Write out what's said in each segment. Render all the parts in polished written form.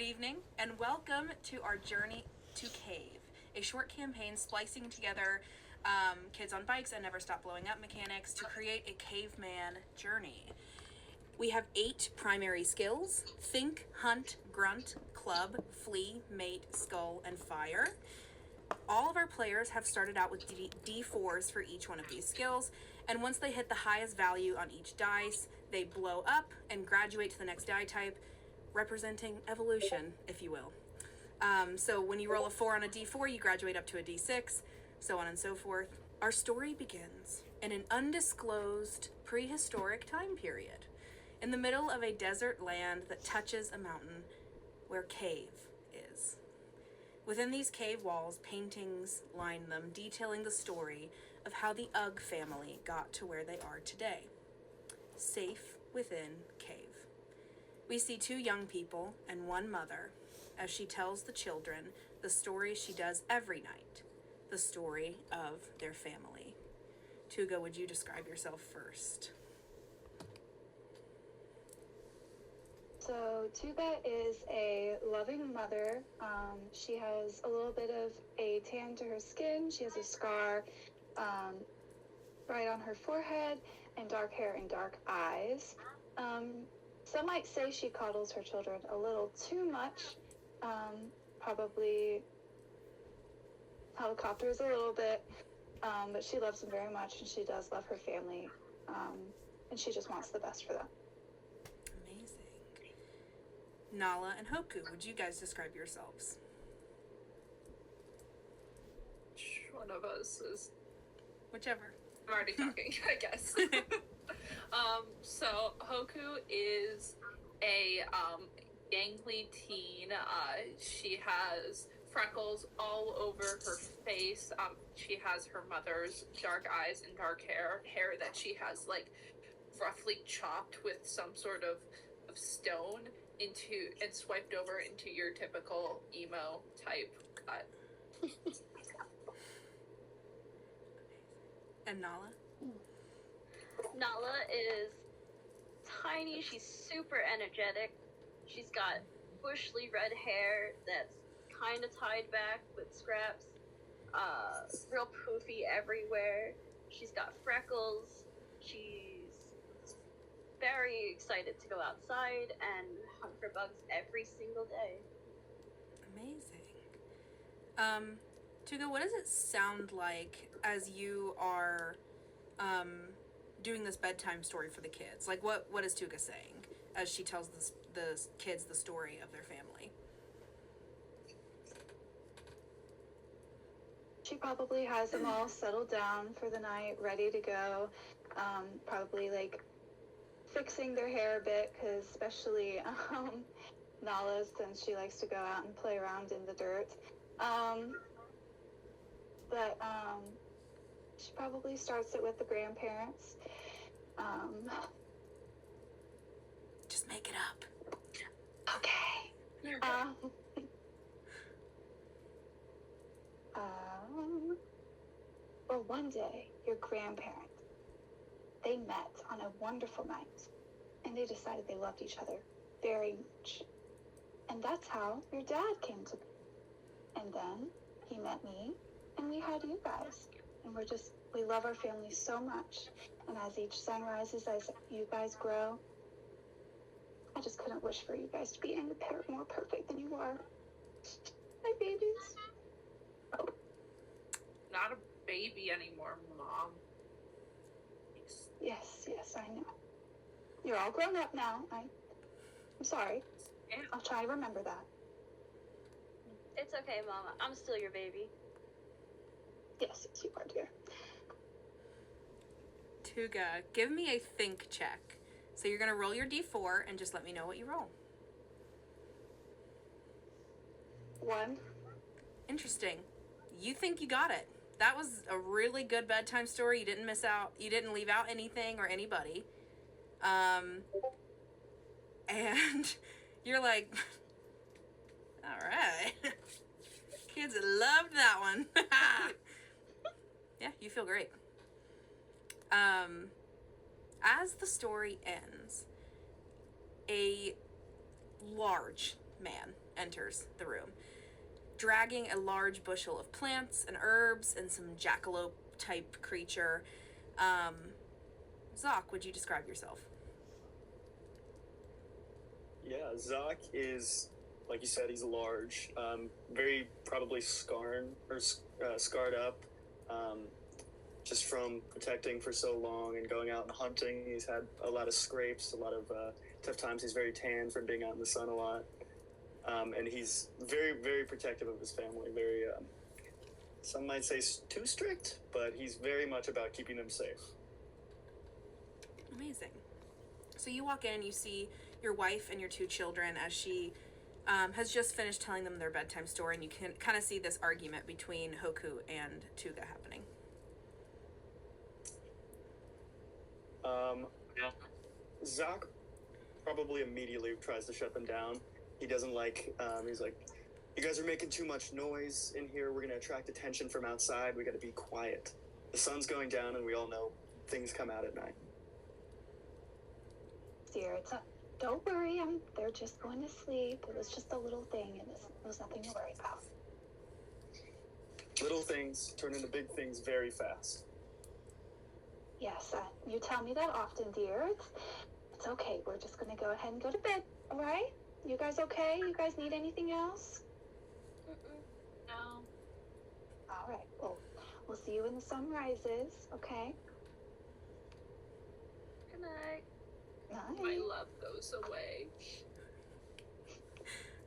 evening, and welcome to our journey to Cave, a short campaign splicing together kids on bikes and never stop blowing up mechanics to create a caveman journey. We have 8 primary skills: think, hunt, grunt, club, flee, mate, skull, and fire. All of our players have started out with D4s for each one of these skills, and once they hit the highest value on each dice, they blow up and graduate to the next die type, representing evolution, if you will. So when you roll a 4 on a D4, you graduate up to a D6, so on and so forth. Our story begins in an undisclosed prehistoric time period, in the middle of a desert land that touches a mountain where cave is. Within these cave walls, paintings line them, detailing the story of how the Ugg family got to where they are today. Safe within cave. We see 2 young people and 1 mother as she tells the children the story she does every night, the story of their family. Tuga, would you describe yourself first? So Tuga is a loving mother. She has a little bit of a tan to her skin. She has a scar right on her forehead, and dark hair and dark eyes. Some might say she coddles her children a little too much. Probably helicopters a little bit, but she loves them very much, and she does love her family, and she just wants the best for them. Amazing. Nala and Hoku, would you guys describe yourselves? One of us is... Whichever. I'm already talking, I guess. So Hoku is a gangly teen. She has freckles all over her face. She has her mother's dark eyes and dark hair that she has like roughly chopped with some sort of stone into and swiped over into your typical emo type cut. And Nala? Nala is tiny. She's super energetic. She's got bushly red hair that's kind of tied back with scraps. Real poofy everywhere. She's got freckles. She's very excited to go outside and hunt for bugs every single day. Amazing. Tuga, what does it sound like as you are doing this bedtime story for the kids? Like, what is Tuga saying as she tells the kids the story of their family? She probably has them all settled down for the night, ready to go. Probably like fixing their hair a bit, because especially Nala, since she likes to go out and play around in the dirt. But she probably starts it with the grandparents. Just make it up. Okay. Well, one day, your grandparents, they met on a wonderful night, and they decided they loved each other very much. And that's how your dad came to be. And then he met me, and we had you guys. And we love our family so much. And as each sun rises, as you guys grow, I just couldn't wish for you guys to be any more perfect than you are. My babies. Not a baby anymore, Mom. Yes, I know. You're all grown up now. I'm sorry. Yeah. I'll try to remember that. It's okay, Mama. I'm still your baby. Yes, you are, dear. Tuga, give me a think check. So you're going to roll your D4 and just let me know what you roll. 1. Interesting. You think you got it. That was a really good bedtime story. You didn't miss out. You didn't leave out anything or anybody. And you're like, all right. Kids loved that one. Yeah, you feel great. As the story ends, a large man enters the room, dragging a large bushel of plants and herbs and some jackalope-type creature. Zoc, would you describe yourself? Yeah, Zoc is, like you said, he's large, very probably scarred up, just from protecting for so long and going out and hunting. He's had a lot of scrapes, a lot of tough times. He's very tan from being out in the sun a lot, and he's very, very protective of his family. Very, some might say too strict, but he's very much about keeping them safe. Amazing. So you walk in, you see your wife and your 2 children as she has just finished telling them their bedtime story, and you can kind of see this argument between Hoku and Tuga happening. Zoc probably immediately tries to shut them down. He doesn't like, he's like, you guys are making too much noise in here. We're going to attract attention from outside. We got to be quiet. The sun's going down, and we all know things come out at night. Dear, don't worry. They're just going to sleep. It was just a little thing, and it was nothing to worry about. Little things turn into big things very fast. Yes, you tell me that often, dear. It's okay. We're just going to go ahead and go to bed, all right? You guys okay? You guys need anything else? No. All right. Well, we'll see you when the sun rises, okay? Good night. My love goes away.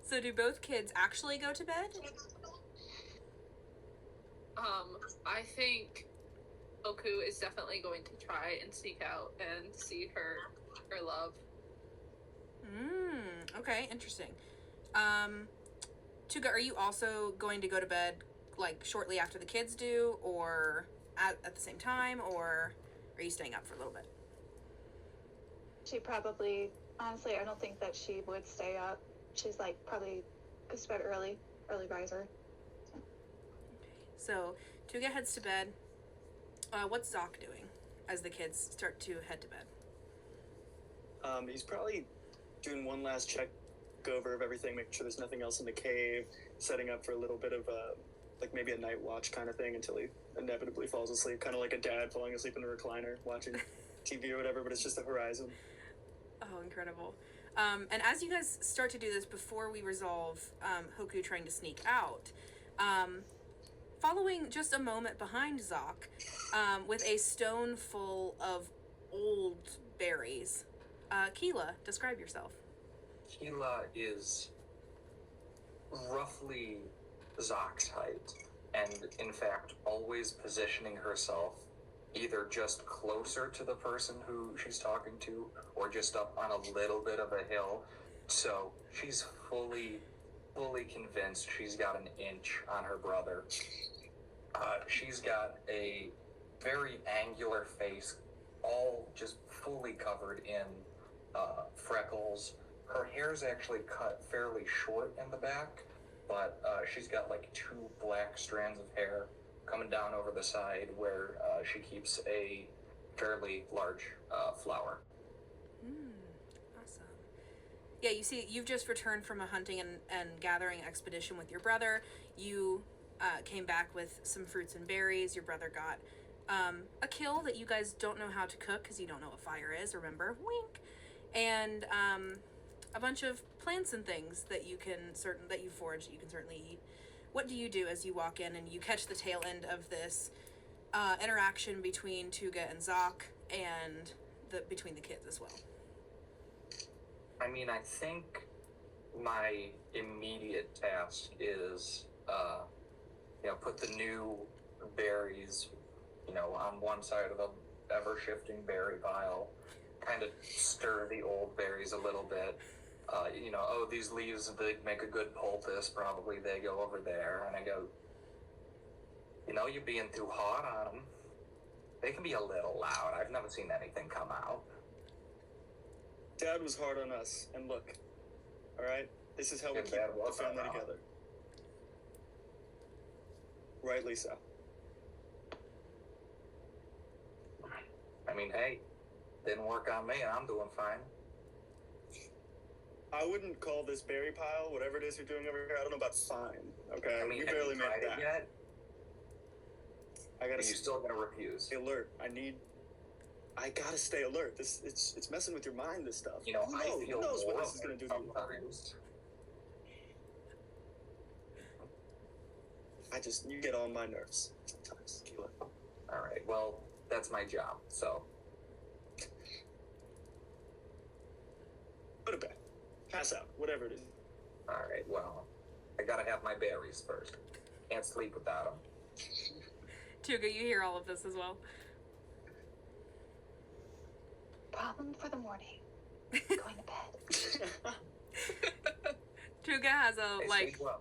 So do both kids actually go to bed? I think Hoku is definitely going to try and seek out and see her love. Okay, interesting. Tuga, are you also going to go to bed, like, shortly after the kids do, or at the same time, or are you staying up for a little bit? She probably, honestly, I don't think that she would stay up. She's, like, probably goes to bed early riser. So, Tuga heads to bed. What's Zoc doing as the kids start to head to bed? He's probably doing one last check over of everything, making sure there's nothing else in the cave, setting up for a little bit of like maybe a night watch kind of thing until he inevitably falls asleep, kind of like a dad falling asleep in a recliner watching TV or whatever, but it's just a horizon. Oh, incredible. And as you guys start to do this, before we resolve Hoku trying to sneak out, following just a moment behind Zoc, with a stone full of old berries, Qeela, describe yourself. Qeela is roughly Zoc's height, and in fact always positioning herself either just closer to the person who she's talking to or just up on a little bit of a hill. So she's fully convinced she's got an inch on her brother. She's got a very angular face, all just fully covered in freckles. Her hair's actually cut fairly short in the back, but she's got like 2 black strands of hair coming down over the side where she keeps a fairly large flower. Awesome. Yeah, you see, you've just returned from a hunting and gathering expedition with your brother. You came back with some fruits and berries. Your brother got a kill that you guys don't know how to cook because you don't know what fire is, remember? Wink. And a bunch of plants and things that you forage that you can certainly eat. What do you do as you walk in and you catch the tail end of this interaction between Tuga and Zoc and between the kids as well? I mean, I think my immediate task is, put the new berries, on one side of the ever-shifting berry pile, kind of stir the old berries a little bit. These leaves, they make a good poultice, probably they go over there. And I go, you're being too hard on them. They can be a little loud. I've never seen anything come out. Dad was hard on us, and look, all right? This is how we Your keep dad the was family hard on. together. Rightly so. I mean, hey, didn't work on me, and I'm doing fine. I wouldn't call this berry pile, whatever it is you're doing over here. I don't know about fine. Okay, I mean, you have barely you made tried that. it yet? I Are gotta you still gonna refuse? stay alert. I gotta stay alert. It's messing with your mind. This stuff. You know, Who I knows? feel Who knows what more this is gonna do to you? sometimes. You get on my nerves sometimes, Qeela. All right, well, that's my job, so. Go to bed. Pass out. Whatever it is. All right, well, I gotta have my berries first. Can't sleep without them. Tuga, you hear all of this as well. Problem for the morning. Going to bed. Tuga has a Hey, like sleep well.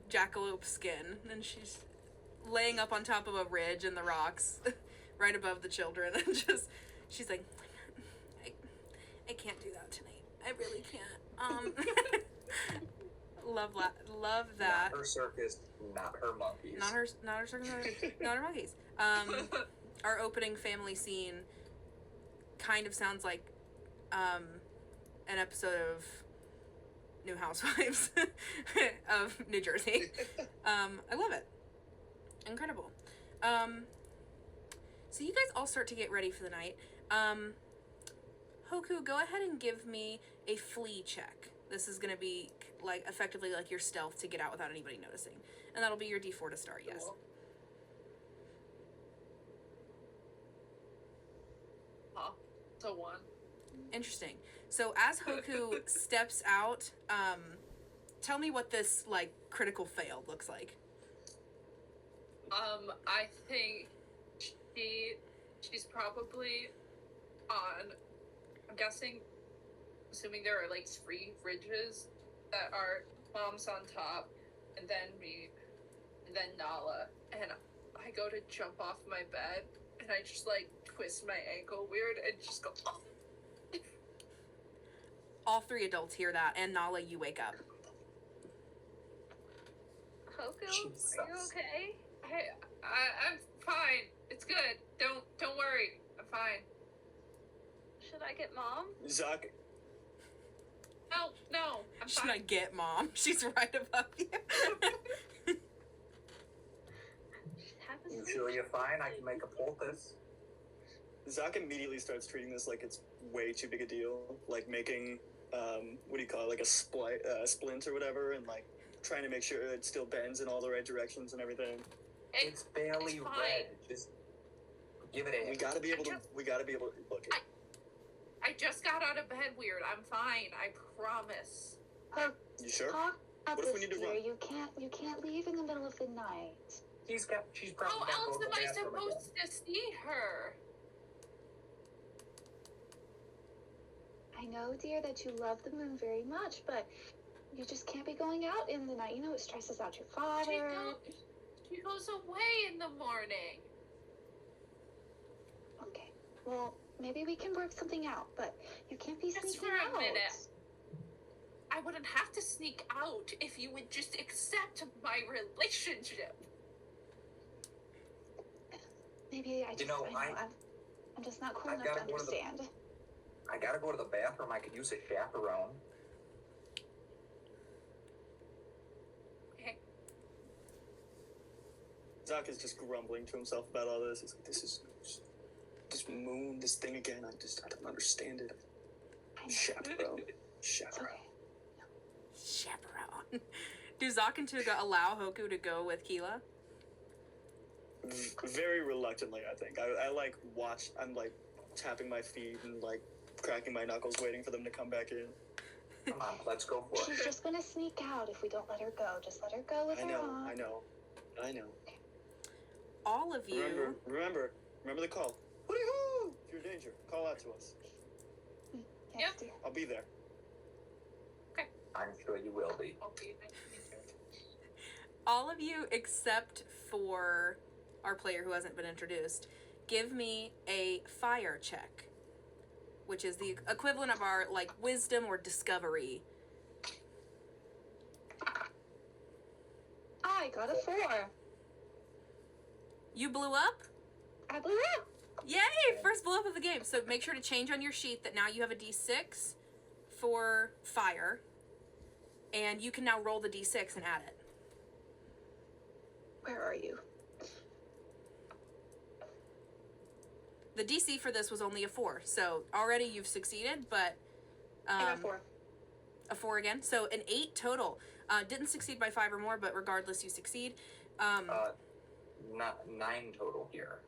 jackalope skin, and she's laying up on top of a ridge in the rocks, right above the children, and she's like, I can't do that tonight. I really can't. Love that. Not her circus, not her monkeys. Not her circus, not her monkeys. Our opening family scene kind of sounds like an episode of New Housewives of New Jersey. I love it. Incredible. So you guys all start to get ready for the night. Hoku, go ahead and give me a flee check. This is going to be like effectively like your stealth to get out without anybody noticing. And that'll be your D4 to start, yes. Cool. Oh, it's a 1. Interesting. So as Hoku steps out, tell me what this like critical fail looks like. I think she's probably on, I'm guessing, assuming there are like 3 ridges that are Mom's on top, and then me, and then Nala, and I go to jump off my bed, and I just like twist my ankle weird and just go, oh. All 3 adults hear that, and Nala, you wake up. Hoku, Jesus. are you okay? I'm fine. It's good. Don't worry. I'm fine. Should I get Mom? Zoc, No, I'm Should fine. I get Mom? She's right above you. Have a You sleep. sure you're fine? I can make a poultice. Zoc immediately starts treating this like it's way too big a deal, like making what do you call it, like a splint or whatever, and like trying to make sure it still bends in all the right directions and everything. It's barely it's fine. red. Just give it a We gotta be able to look it. I just got out of bed weird. I'm fine. I promise. You sure? Talk about What if we this, need to dear. run? You can't leave in the middle of the night. She's probably How got to else go to am the I bathroom again. supposed to see her? I know, dear, that you love the moon very much, but you just can't be going out in the night. You know, it stresses out your father. She goes away in the morning. Okay, well, maybe we can work something out, but you can't be Just sneaking for a out. minute. I wouldn't have to sneak out if you would just accept my relationship. Maybe I'm just not cool I've enough to gotta go to the- understand. I gotta go to the bathroom. I could use a chaperone. Okay. Zoc is just grumbling to himself about all this. He's like, this moon, this thing again. I don't understand it. I know. Chaperone. It's Chaperone. okay. Chaperone. Do Zoc and Tuga allow Hoku to go with Qeela? Very reluctantly, I think. I like watch. I'm like tapping my feet and like cracking my knuckles, waiting for them to come back in. Come on, let's go for She's it. just gonna sneak out if we don't let her go. Just let her go with I her know. mom. I know. All of you. Remember the call. Hooty-hoo! If you're in danger, call out to us. Yes, Yep. dear. I'll be there. I'm sure you will be. Okay. All of you except for our player who hasn't been introduced, give me a fire check, which is the equivalent of our like wisdom or discovery. I got a 4. You blew up? I blew up. Yay! First blow up of the game. So make sure to change on your sheet that now you have a D6 for fire, and you can now roll the d6 and add it. Where are you? The DC for this was only a 4, so already you've succeeded, but... I got 4. A 4 again, so an 8 total. Didn't succeed by 5 or more, but regardless, you succeed. 9 total here.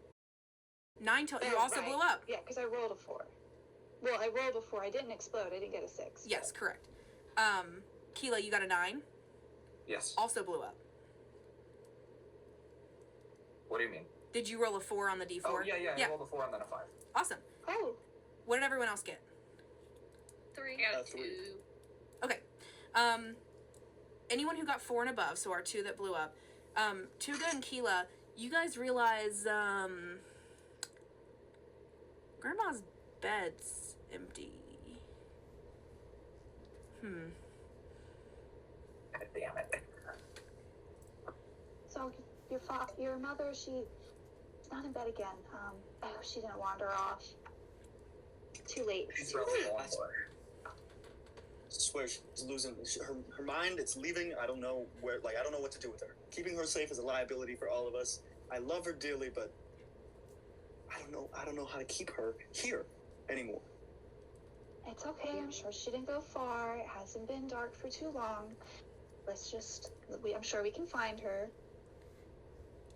9 total. You also blew up. Yeah, because I rolled a 4. Well, I rolled a 4. I didn't explode. I didn't get a 6. Yes, correct. Qeela, you got a 9. Yes. Also blew up. What do you mean? Did you roll a 4 on the d4? Oh, yeah. I rolled a 4 and then a 5. Awesome. Oh. What did everyone else get? 3. I got 2. Okay. Anyone who got 4 and above, so our 2 that blew up, Tuga and Qeela, you guys realize, Grandma's bed's empty. God damn it. So your mother, she's not in bed again. I hope she didn't wander off. Too late. She's really long. I swear she's losing her mind. It's leaving. I don't know where. I don't know what to do with her. Keeping her safe is a liability for all of us. I love her dearly, but I don't know how to keep her here anymore. It's okay. I'm sure she didn't go far. It hasn't been dark for too long. I'm sure we can find her.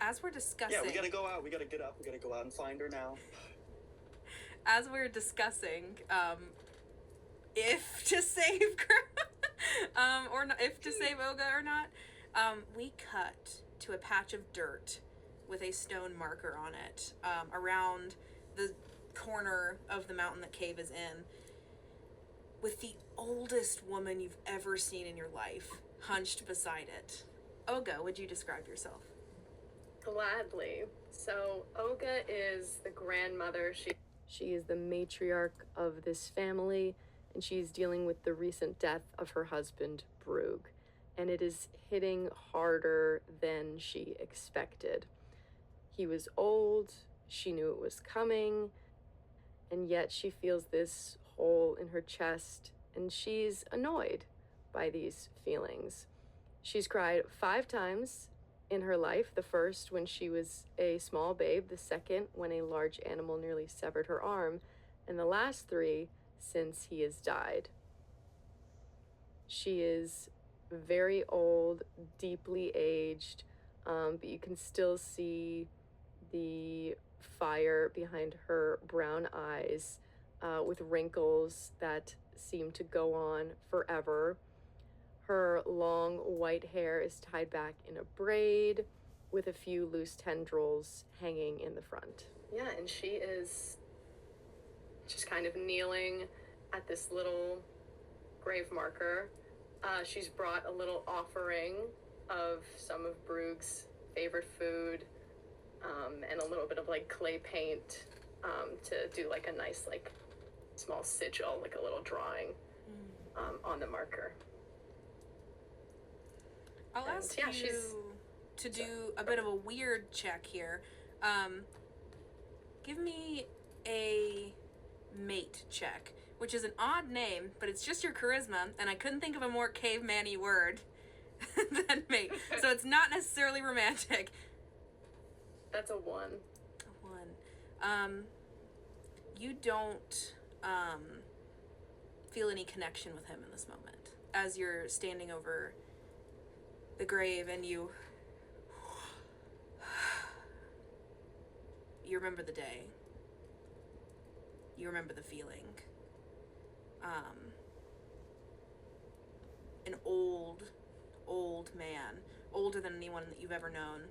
As we're discussing... Yeah, we gotta go out. We gotta get up. We gotta go out and find her now. As we're discussing, if to save or not, if to save Oga or not, we cut to a patch of dirt with a stone marker on it, around the corner of the mountain that Cave is in, with the oldest woman you've ever seen in your life hunched beside it. Oga, would you describe yourself? Gladly. So Oga is the grandmother. She is the matriarch of this family, and she's dealing with the recent death of her husband, Brug. And it is hitting harder than she expected. He was old, she knew it was coming, and yet she feels this hole in her chest, and she's annoyed by these feelings. She's cried 5 times in her life, the first when she was a small babe, the second when a large animal nearly severed her arm, and the last 3 since he has died. She is very old, deeply aged, but you can still see the fire behind her brown eyes, with wrinkles that seem to go on forever. Her long white hair is tied back in a braid with a few loose tendrils hanging in the front. Yeah, and she is just kind of kneeling at this little grave marker. She's brought a little offering of some of Brug's favorite food, and a little bit of clay paint, to do a nice small sigil, a little drawing on the marker. I'll ask you to do a bit of a weird check here. Give me a mate check, which is an odd name, but it's just your charisma, and I couldn't think of a more caveman-y word than mate. So it's not necessarily romantic. That's a 1. A 1. You don't feel any connection with him in this moment, as you're standing over the grave, and you remember the day. You remember the feeling. An old man, older than anyone that you've ever known,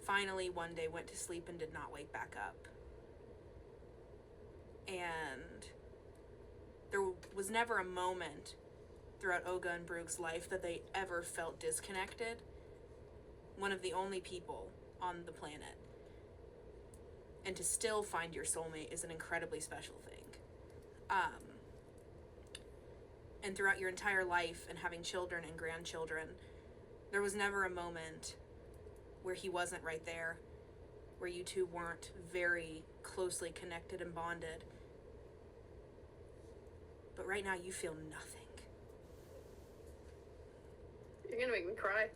finally one day went to sleep and did not wake back up. And there was never a moment throughout Oga and Brug's life that they ever felt disconnected. One of the only people on the planet. And to still find your soulmate is an incredibly special thing. And throughout your entire life and having children and grandchildren, there was never a moment where he wasn't right there, where you two weren't very closely connected and bonded. but right now you feel nothing. You're gonna make me cry.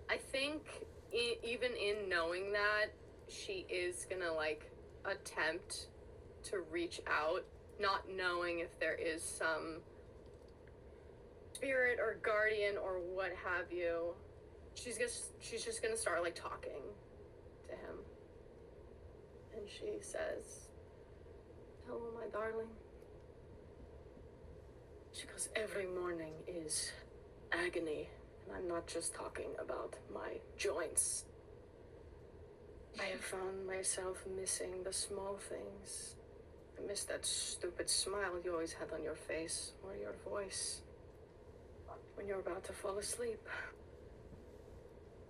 I think even in knowing that, she is gonna, like, attempt to reach out, not knowing if there is some spirit or guardian or what have you. She's just gonna start, like, talking to him. And she says, "Hello, my darling." She goes, "Every morning is agony, and I'm not just talking about my joints. I have found myself missing the small things. I miss that stupid smile you always had on your face, or your voice when you're about to fall asleep.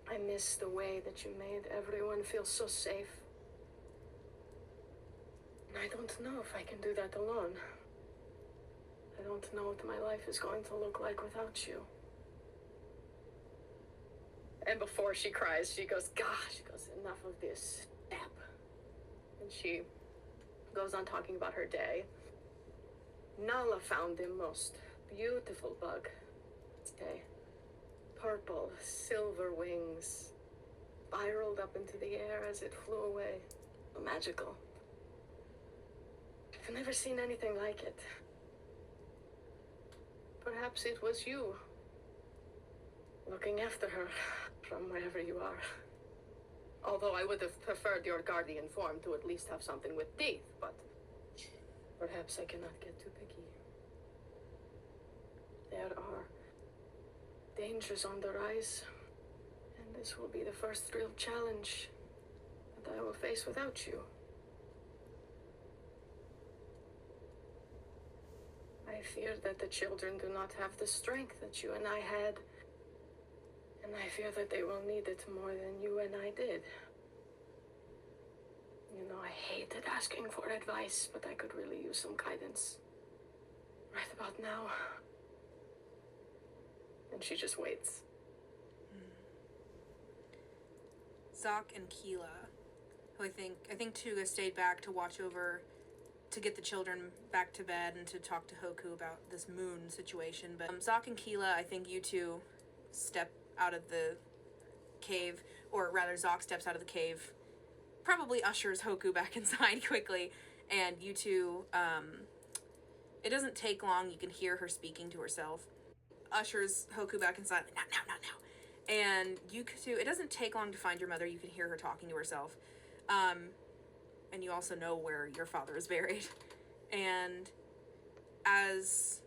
I miss the way that you made everyone feel so safe. And I don't know if I can do that alone. I don't know what my life is going to look like without you." And before she cries, she goes, "Gosh," "enough of this step." And she goes on talking about her day. "Nala found the most beautiful bug today. Purple, silver wings, spiraled up into the air as it flew away. Magical. I've never seen anything like it. Perhaps it was you, looking after her from wherever you are. Although I would have preferred your guardian form to at least have something with teeth, but perhaps I cannot get too picky. There are dangers on the rise, and this will be the first real challenge that I will face without you. I fear that the children do not have the strength that you and I had, and I fear that they will need it more than you and I did. You know, I hated asking for advice, but I could really use some guidance right about now." And she just waits. Zoc and Qeela, who I think Tuga stayed back to watch over, to get the children back to bed and to talk to Hoku about this moon situation. But Zoc and Qeela, I think you two step out of the cave, or rather Zoc steps out of the cave, probably ushers Hoku back inside quickly, and you two, it doesn't take long, you can hear her speaking to herself, ushers Hoku back inside, "Now. And you two, it doesn't take long to find your mother, you can hear her talking to herself, and you also know where your father is buried. And as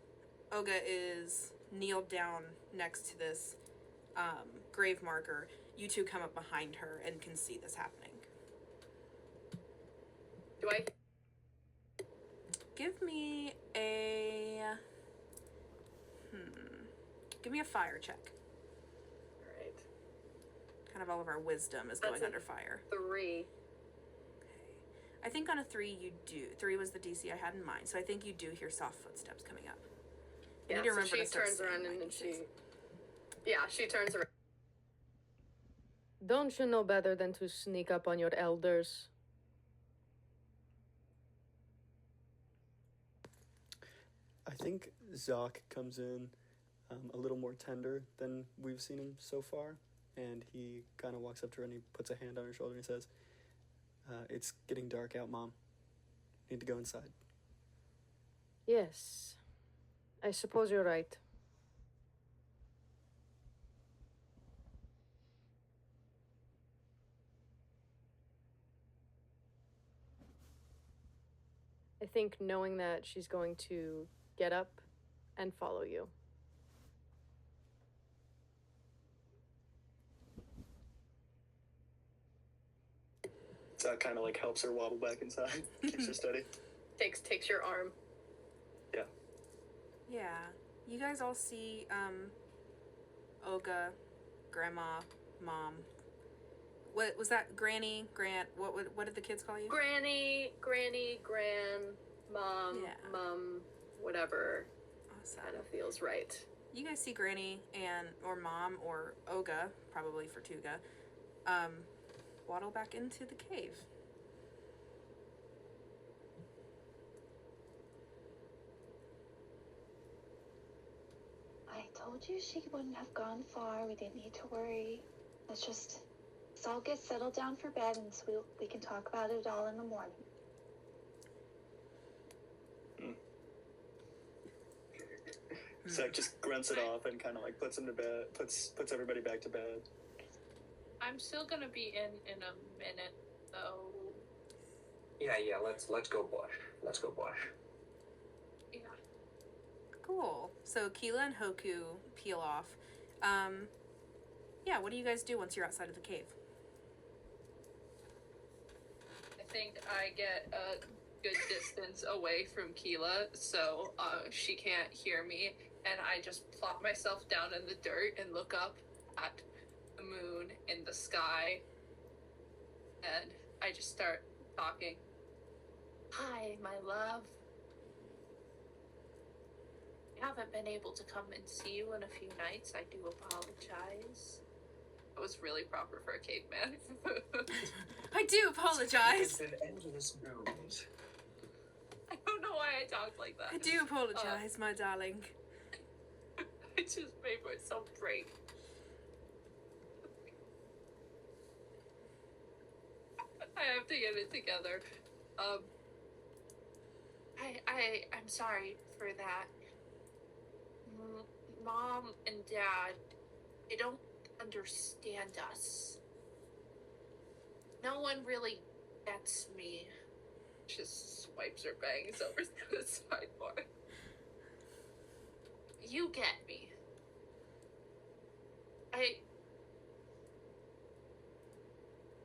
Oga is kneeled down next to this grave marker, you two come up behind her and can see this happening. Do I? Give me a fire check. Alright. Kind of all of our wisdom is going under fire. 3. Okay. I think on a 3 you do. 3 was the DC I had in mind, so I think you do hear soft footsteps coming up. Yeah, need to so remember she to start turns around saying and my then D6. she turns around. Don't you know better than to sneak up on your elders? I think Zoc comes in a little more tender than we've seen him so far, and he kind of walks up to her and he puts a hand on her shoulder and he says, "It's getting dark out, Mom. Need to go inside." Yes. I suppose you're right. I think knowing that she's going to get up and follow you. Zoc kind of like helps her waddle back inside, keeps her steady. Takes your arm. Yeah. You guys all see Oga, Grandma, Mom. What was that? Granny, Grant, what did the kids call you? Granny, Gran, Mom, Yeah. Mum, whatever. Awesome. Kind of feels right. You guys see Granny or Mom or Oga, probably for Tuga, waddle back into the cave. you she wouldn't have gone far. We didn't need to worry. Let's all get settled down for bed, and so we can talk about it all in the morning. Zach just grunts it off and kind of like puts him to bed, puts everybody back to bed. I'm still gonna be in a minute, though. Yeah, let's go bush. Let's go bush. Yeah. Cool. So Qeela and Hoku peel off. Yeah, what do you guys do once you're outside of the cave? I think I get a good distance away from Qeela, so she can't hear me, and I just plop myself down in the dirt and look up at the moon in the sky, and I just start talking. Hi, my love. I haven't been able to come and see you in a few nights. I do apologize. That was really proper for a caveman. I do apologize. It's been endless moons. I don't know why I talked like that. I do apologize, my darling. It just made myself break. I have to get it together. I'm sorry for that. Mom and Dad, they don't understand us. No one really gets me. Just swipes her bangs over to the sideboard. You get me.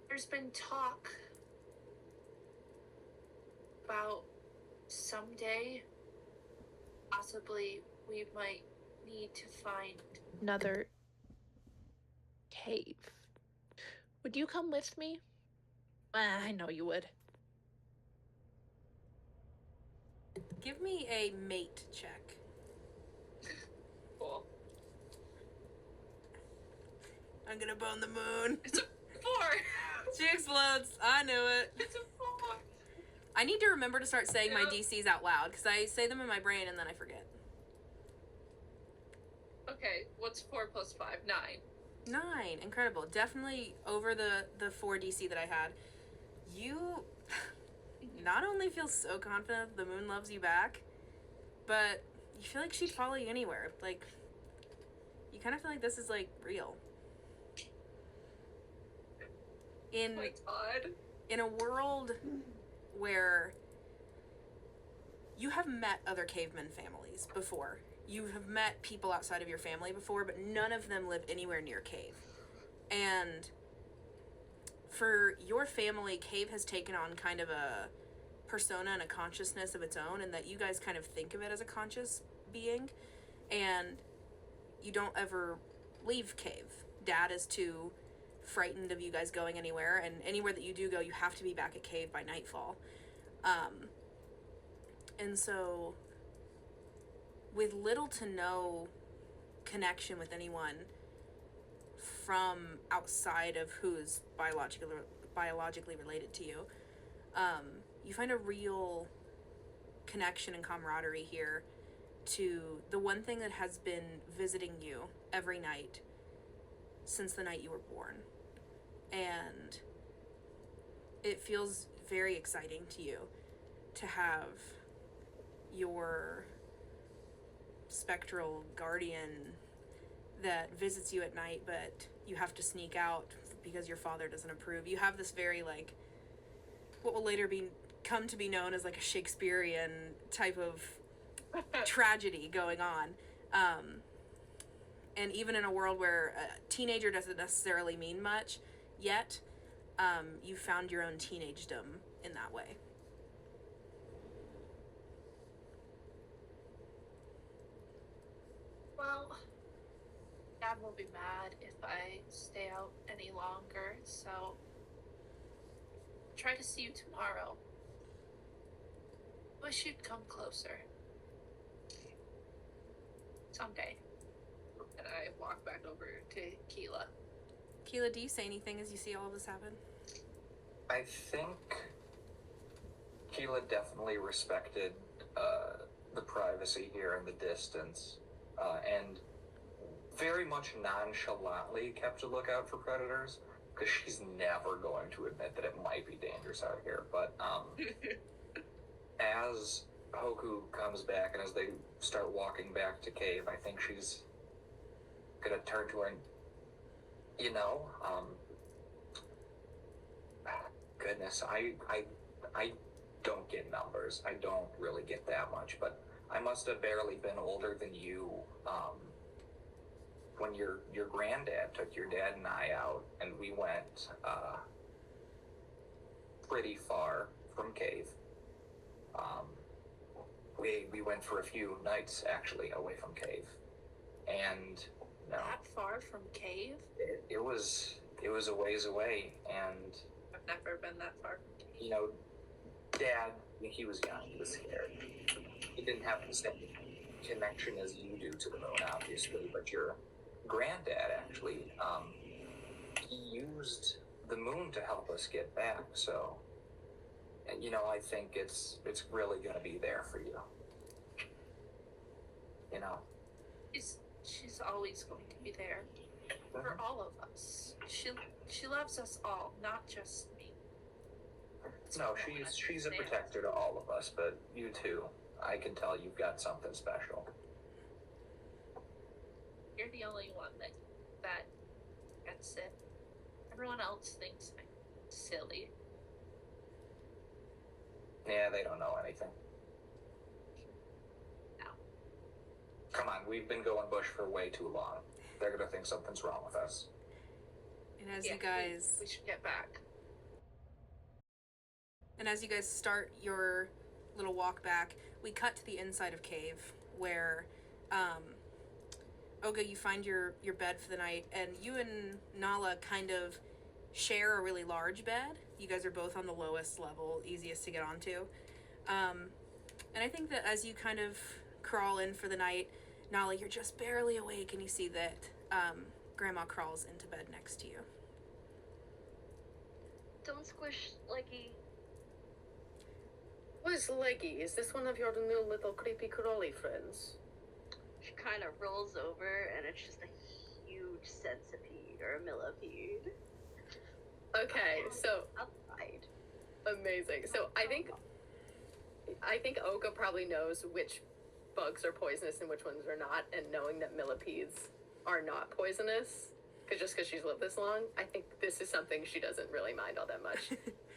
There's been talk about someday, possibly, we might need to find another cave. Would you come with me? I know you would. Give me a mate check. Cool. I'm gonna bone the moon. It's a 4! She explodes. I knew it. It's a 4! I need to remember to start saying my DCs out loud, because I say them in my brain and then I forget. Okay, what's 4 plus 5? 9. 9. Incredible. Definitely over the 4 DC that I had. You not only feel so confident the moon loves you back, but you feel like she'd follow you anywhere. Like, you kind of feel like this is, like, real. Oh my god. In a world where you have met other caveman families before. You have met people outside of your family before, but none of them live anywhere near cave. And for your family, cave has taken on kind of a persona and a consciousness of its own, and that you guys kind of think of it as a conscious being, and you don't ever leave cave. Dad is too frightened of you guys going anywhere, and anywhere that you do go, you have to be back at cave by nightfall. And so, with little to no connection with anyone from outside of who is biologically related to you, you find a real connection and camaraderie here to the one thing that has been visiting you every night since the night you were born. And it feels very exciting to you to have your spectral guardian that visits you at night, but you have to sneak out because your father doesn't approve. You have this very, like, what will later come to be known as like a Shakespearean type of tragedy going on. And even in a world where a teenager doesn't necessarily mean much yet, you found your own teenagedom in that way. Well, Dad will be mad if I stay out any longer, so try to see you tomorrow. Wish you'd come closer. Someday. And I walk back over to Qeela. Qeela, do you say anything as you see all of this happen? I think Qeela definitely respected the privacy here and the distance, and very much nonchalantly kept a lookout for predators, because she's never going to admit that it might be dangerous out here. But as Hoku comes back and as they start walking back to cave, I think she's gonna turn to her and, goodness, I don't get numbers. I don't really get that much, but I must have barely been older than you when your granddad took your dad and I out, and we went pretty far from cave. We went for a few nights actually away from cave, and no, That far from cave? it was a ways away, and I've never been that far from cave. Dad, he was young, he was scared. He didn't have the same connection as you do to the moon, obviously, but your granddad actually, he used the moon to help us get back, so, and I think it's really gonna be there for you. She's always going to be there for all of us. She loves us all, not just me. No, she's a protector to all of us, but you too. I can tell you've got something special. You're the only one that gets it. Everyone else thinks I'm silly. Yeah, they don't know anything. No. Come on, we've been going bush for way too long. They're gonna think something's wrong with us. And as you guys we should get back. And as you guys start your little walk back, we cut to the inside of cave where, Oga, you find your bed for the night, and you and Nala kind of share a really large bed. You guys are both on the lowest level, easiest to get onto. And I think that as you kind of crawl in for the night, Nala, you're just barely awake, and you see that Grandma crawls into bed next to you. Don't squish Leggy. Who is Leggy? Is this one of your new little creepy crawly friends? She kind of rolls over, and it's just a huge centipede or a millipede. Okay, so Outside. amazing. So I think Oka probably knows which bugs are poisonous and which ones are not, and knowing that millipedes are not poisonous, because she's lived this long, I think this is something she doesn't really mind all that much.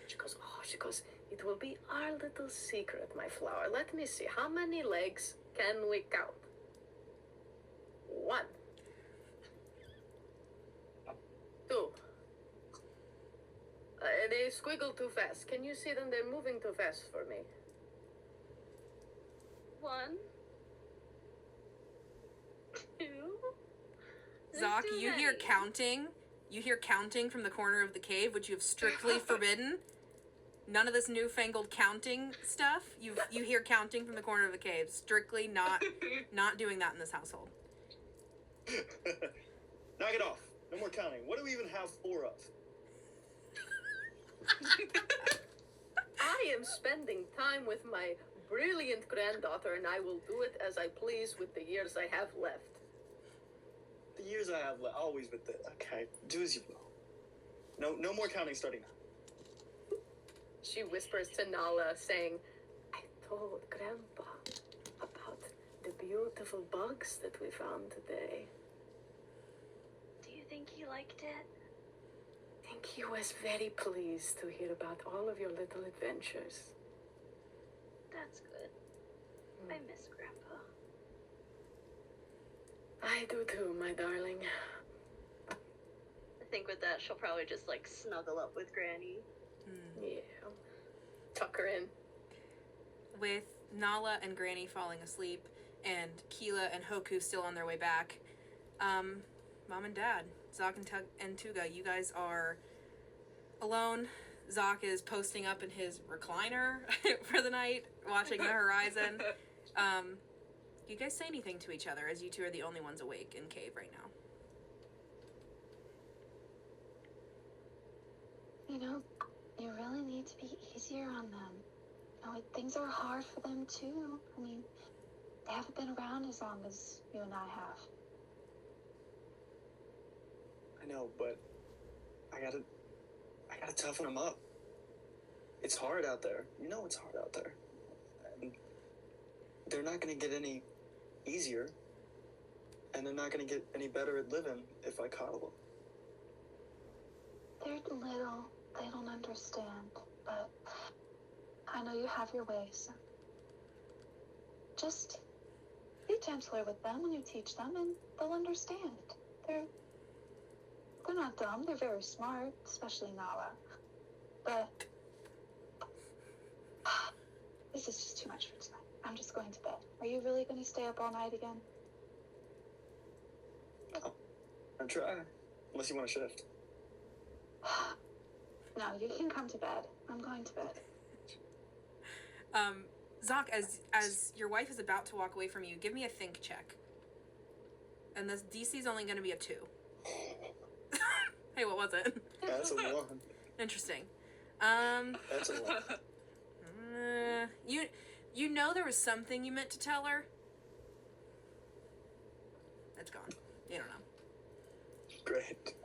She goes, it will be our little secret, my flower. Let me see, how many legs can we count? 1, 2. They squiggle too fast. Can you see them? They're moving too fast for me. 1, 2. Zoc, Too you hear many. counting. You hear counting from the corner of the cave, which you have strictly forbidden. None of this newfangled counting stuff. You hear counting from the corner of the cave. Strictly not doing that in this household. Knock it off. No more counting. What do we even have 4 of? I am spending time with my brilliant granddaughter, and I will do it as I please with the years I have left. The years I have always with the... Okay, do as you will. No more counting starting now. She whispers to Nala, saying, I told Grandpa about the beautiful bugs that we found today. Do you think he liked it? I think he was very pleased to hear about all of your little adventures. That's good. I miss Grandpa. I do too, my darling. I think with that, she'll probably just like snuggle up with Granny. Yeah. Tuck her in. With Nala and Granny falling asleep, and Qeela and Hoku still on their way back, Mom and Dad, Zoc and Tuga, you guys are alone. Zoc is posting up in his recliner for the night, watching the horizon. Do you guys say anything to each other, as you two are the only ones awake in cave right now? You really need to be easier on them. Things are hard for them too. They haven't been around as long as you and I have. I know, but I gotta toughen them up. It's hard out there. You know it's hard out there. And they're not gonna get any easier, and they're not gonna get any better at living if I coddle them. They're little. They don't understand, but I know you have your ways. Just be gentler with them when you teach them, and they'll understand. They're not dumb. They're very smart, especially Nala. But this is just too much for tonight. I'm just going to bed. Are you really going to stay up all night again? No, I'll try. Unless you want to shift. No, you can come to bed. I'm going to bed. Zoc, as your wife is about to walk away from you, give me a think check. And this DC is only going to be a 2. Hey, what was it? That's a 1. Interesting. That's a 1. You know there was something you meant to tell her? It's gone. You don't know. Great.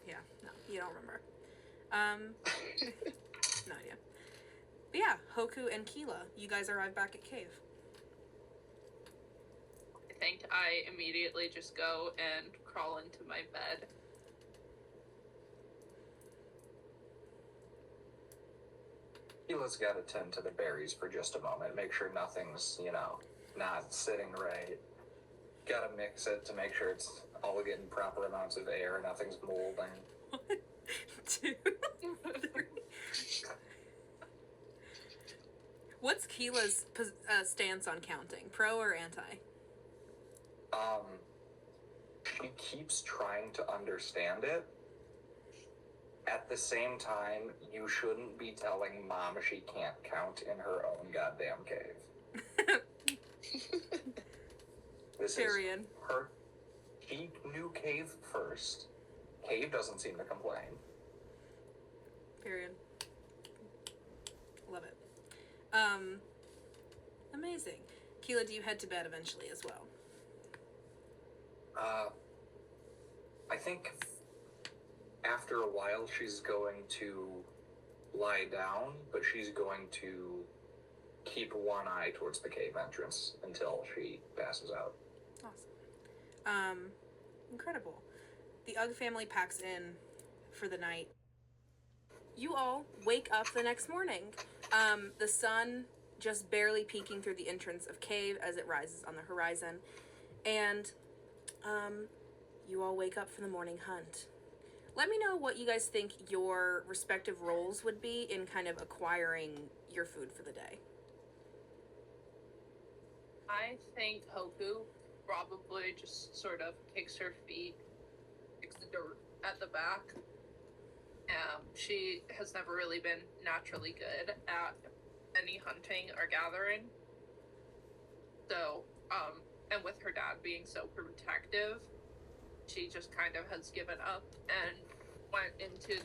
Yeah, no, you don't remember. No idea. But yeah, Hoku and Qeela, you guys arrive back at Cave. I think I immediately just go and crawl into my bed. Qeela's got to tend to the berries for just a moment. Make sure nothing's, not sitting right. Got to mix it to make sure it's all getting proper amounts of air. Nothing's molding. 1, 2, 3. What's Keela's stance on counting? Pro or anti? She keeps trying to understand it. At the same time, you shouldn't be telling Mom she can't count in her own goddamn cave. This Period. is her. She knew Cave first. Cave doesn't seem to complain. Period. Love it. Amazing. Qeela, do you head to bed eventually as well? I think after a while she's going to lie down, but she's going to keep one eye towards the cave entrance until she passes out. Awesome. Incredible. The Ugg family packs in for the night. You all wake up the next morning. The sun just barely peeking through the entrance of Cave as it rises on the horizon. And, you all wake up for the morning hunt. Let me know what you guys think your respective roles would be in kind of acquiring your food for the day. I think Hoku probably just sort of kicks her feet, kicks the dirt at the back. She has never really been naturally good at any hunting or gathering. So, and with her dad being so protective, she just kind of has given up and went into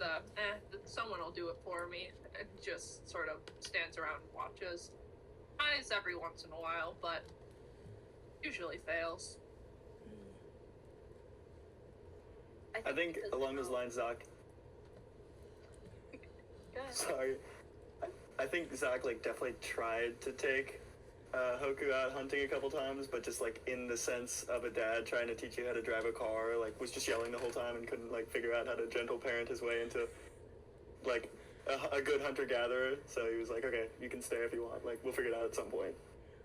someone will do it for me, and just sort of stands around and watches. Tries every once in a while, but usually fails. I think along those lines, Zach. Sorry. I think Zach definitely tried to take Hoku out hunting a couple times, but just in the sense of a dad trying to teach you how to drive a car, was just yelling the whole time and couldn't figure out how to gentle parent his way into a good hunter-gatherer. So he was like, okay, you can stay if you want. We'll figure it out at some point.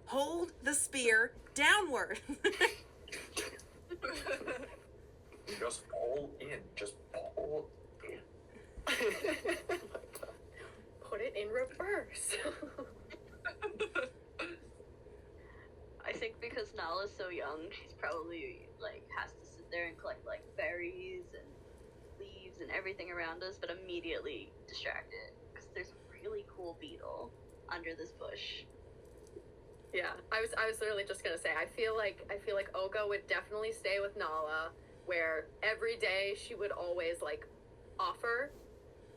Hold the spear downward. Just pull in. Just pull in. Put it in reverse. I think because Nala's so young, she's probably has to sit there and collect berries and leaves and everything around us, but immediately distracted because there's a really cool beetle under this bush. Yeah, I was literally just gonna say, I feel like Olga would definitely stay with Nala, where every day she would always offer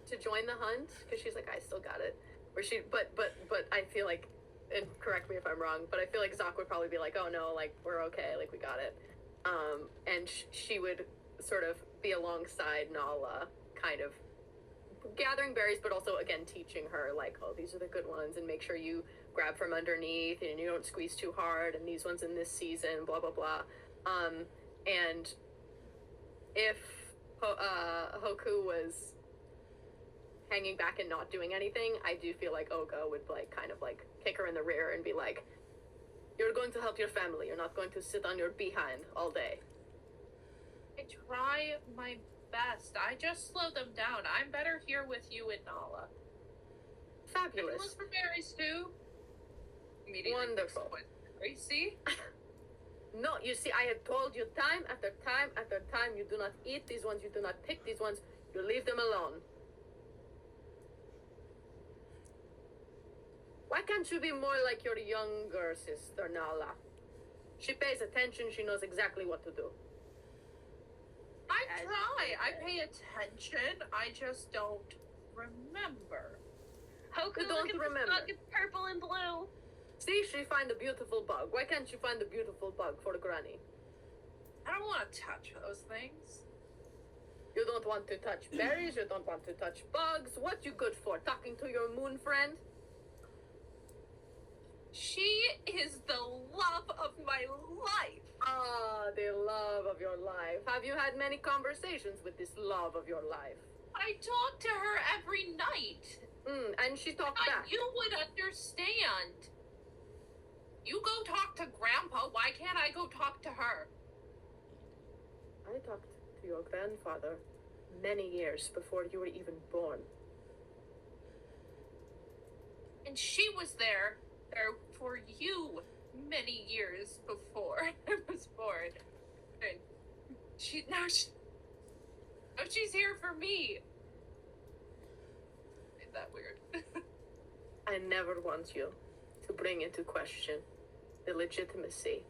to join the hunt because she's like, I still got it. Or she, but I feel and correct me if I'm wrong, but I feel Zoc would probably be like, oh no, we're okay, we got it. And she would sort of be alongside Nala, kind of gathering berries, but also, again, teaching her, like, oh, these are the good ones, and make sure you grab from underneath, and you don't squeeze too hard, and these ones in this season, blah, blah, blah. And if Hoku was hanging back and not doing anything, I do feel like Oga would, like, kind of, like, kick her in the rear and be like, you're going to help your family, you're not going to sit on your behind all day. I try my best. I just slow them down. I'm better here with you and Nala. Fabulous. I look for berries too. Immediately Wonderful. Gracie? No, you see, I have told you time after time after time, you do not eat these ones, you do not pick these ones, you leave them alone. Why can't you be more like your younger sister, Nala? She pays attention, she knows exactly what to do. I try. I pay attention. I just don't remember. Hoku, You don't look at remember. this bug. It's purple and blue. See, she find a beautiful bug. Why can't you find a beautiful bug for Granny? I don't want to touch those things. You don't want to touch berries, you don't want to touch bugs. What you good for? Talking to your moon friend? She is the love of my life. Ah, the love of your life. Have you had many conversations with this love of your life? I talk to her every night. And she talked I- back. You would understand. You go talk to Grandpa. Why can't I go talk to her? I talked to your grandfather many years before you were even born. And she was there for you many years before I was born. And now she's here for me. Isn't that weird? I never want you to bring into question the legitimacy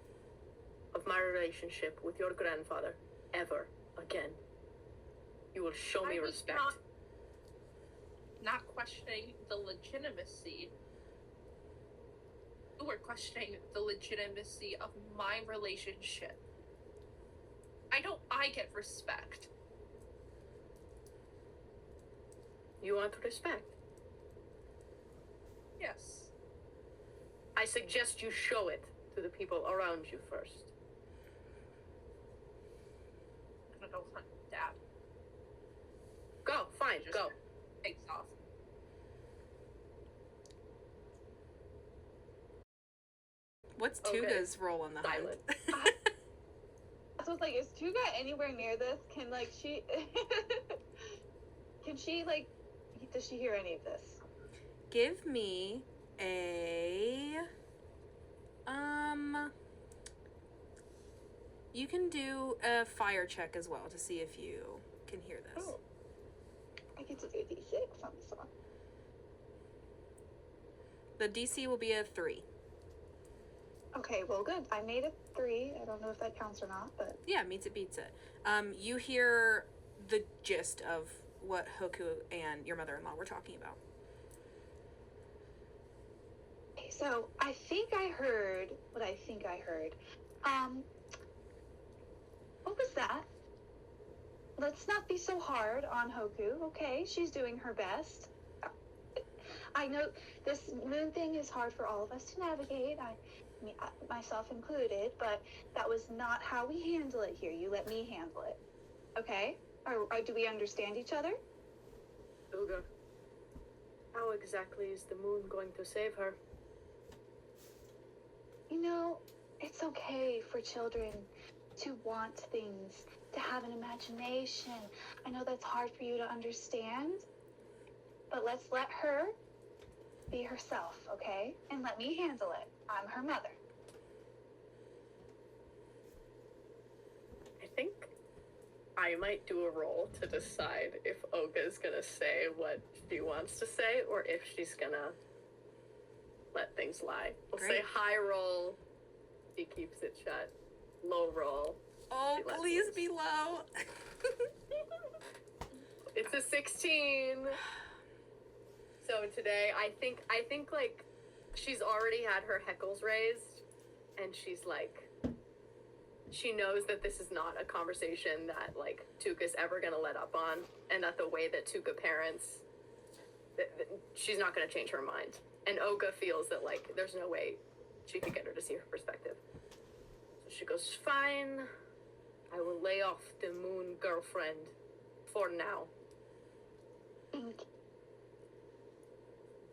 of my relationship with your grandfather ever again. You will show me I was respect. not questioning the legitimacy. You were questioning the legitimacy of my relationship. I get respect. You want respect? Yes. I suggest you show it to the people around you first. I'm gonna go hunt Dad. Go, fine, Just go. takes off. What's Okay. Tuga's role in the Silent. hunt? So it's like, is Tuga anywhere near this? Can like she can she like does she hear any of this? Give me a you can do a fire check as well to see if you can hear this. Oh. I get to do D6 on this one. The DC will be a 3. Okay, well good. I made a 3. I don't know if that counts or not, but Yeah, meets it beats it. You hear the gist of what Hoku and your mother-in-law were talking about. okay, so I think I heard what I think I heard. What was that? Let's not be so hard on Hoku, okay? She's doing her best. I know this moon thing is hard for all of us to navigate, myself included, but that was not how we handle it here. You let me handle it, okay? Or do we understand each other? Tuga, how exactly is the moon going to save her? You know, it's okay for children to want things, to have an imagination. I know that's hard for you to understand, but let's let her be herself, okay? And let me handle it. I'm her mother. I think I might do a roll to decide if Oga's gonna say what she wants to say or if she's gonna let things lie. We'll say Great. high roll, she keeps it shut. Low roll. Oh, She lets please loose. be low. It's a 16. So today, I think like she's already had her heckles raised, and she's like, she knows that this is not a conversation that, like, Tuga's ever gonna let up on, and that the way that Tuga parents, she's not gonna change her mind. And Olga feels that, like, there's no way she could get her to see her perspective. So she goes, fine, I will lay off the moon girlfriend for now.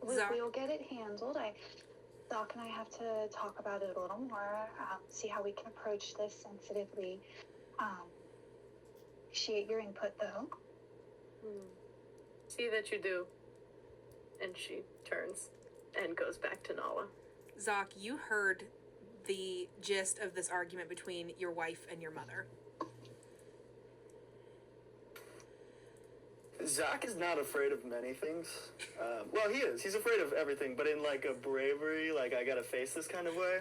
We'll get it handled. Doc and I have to talk about it a little more, see how we can approach this sensitively. Appreciate your input, though. See that you do. And she turns and goes back to Nala. Zoc, you heard the gist of this argument between your wife and your mother. Zoc is not afraid of many things. Well, he is. He's afraid of everything, but in, like, a bravery, like, I gotta face this kind of way.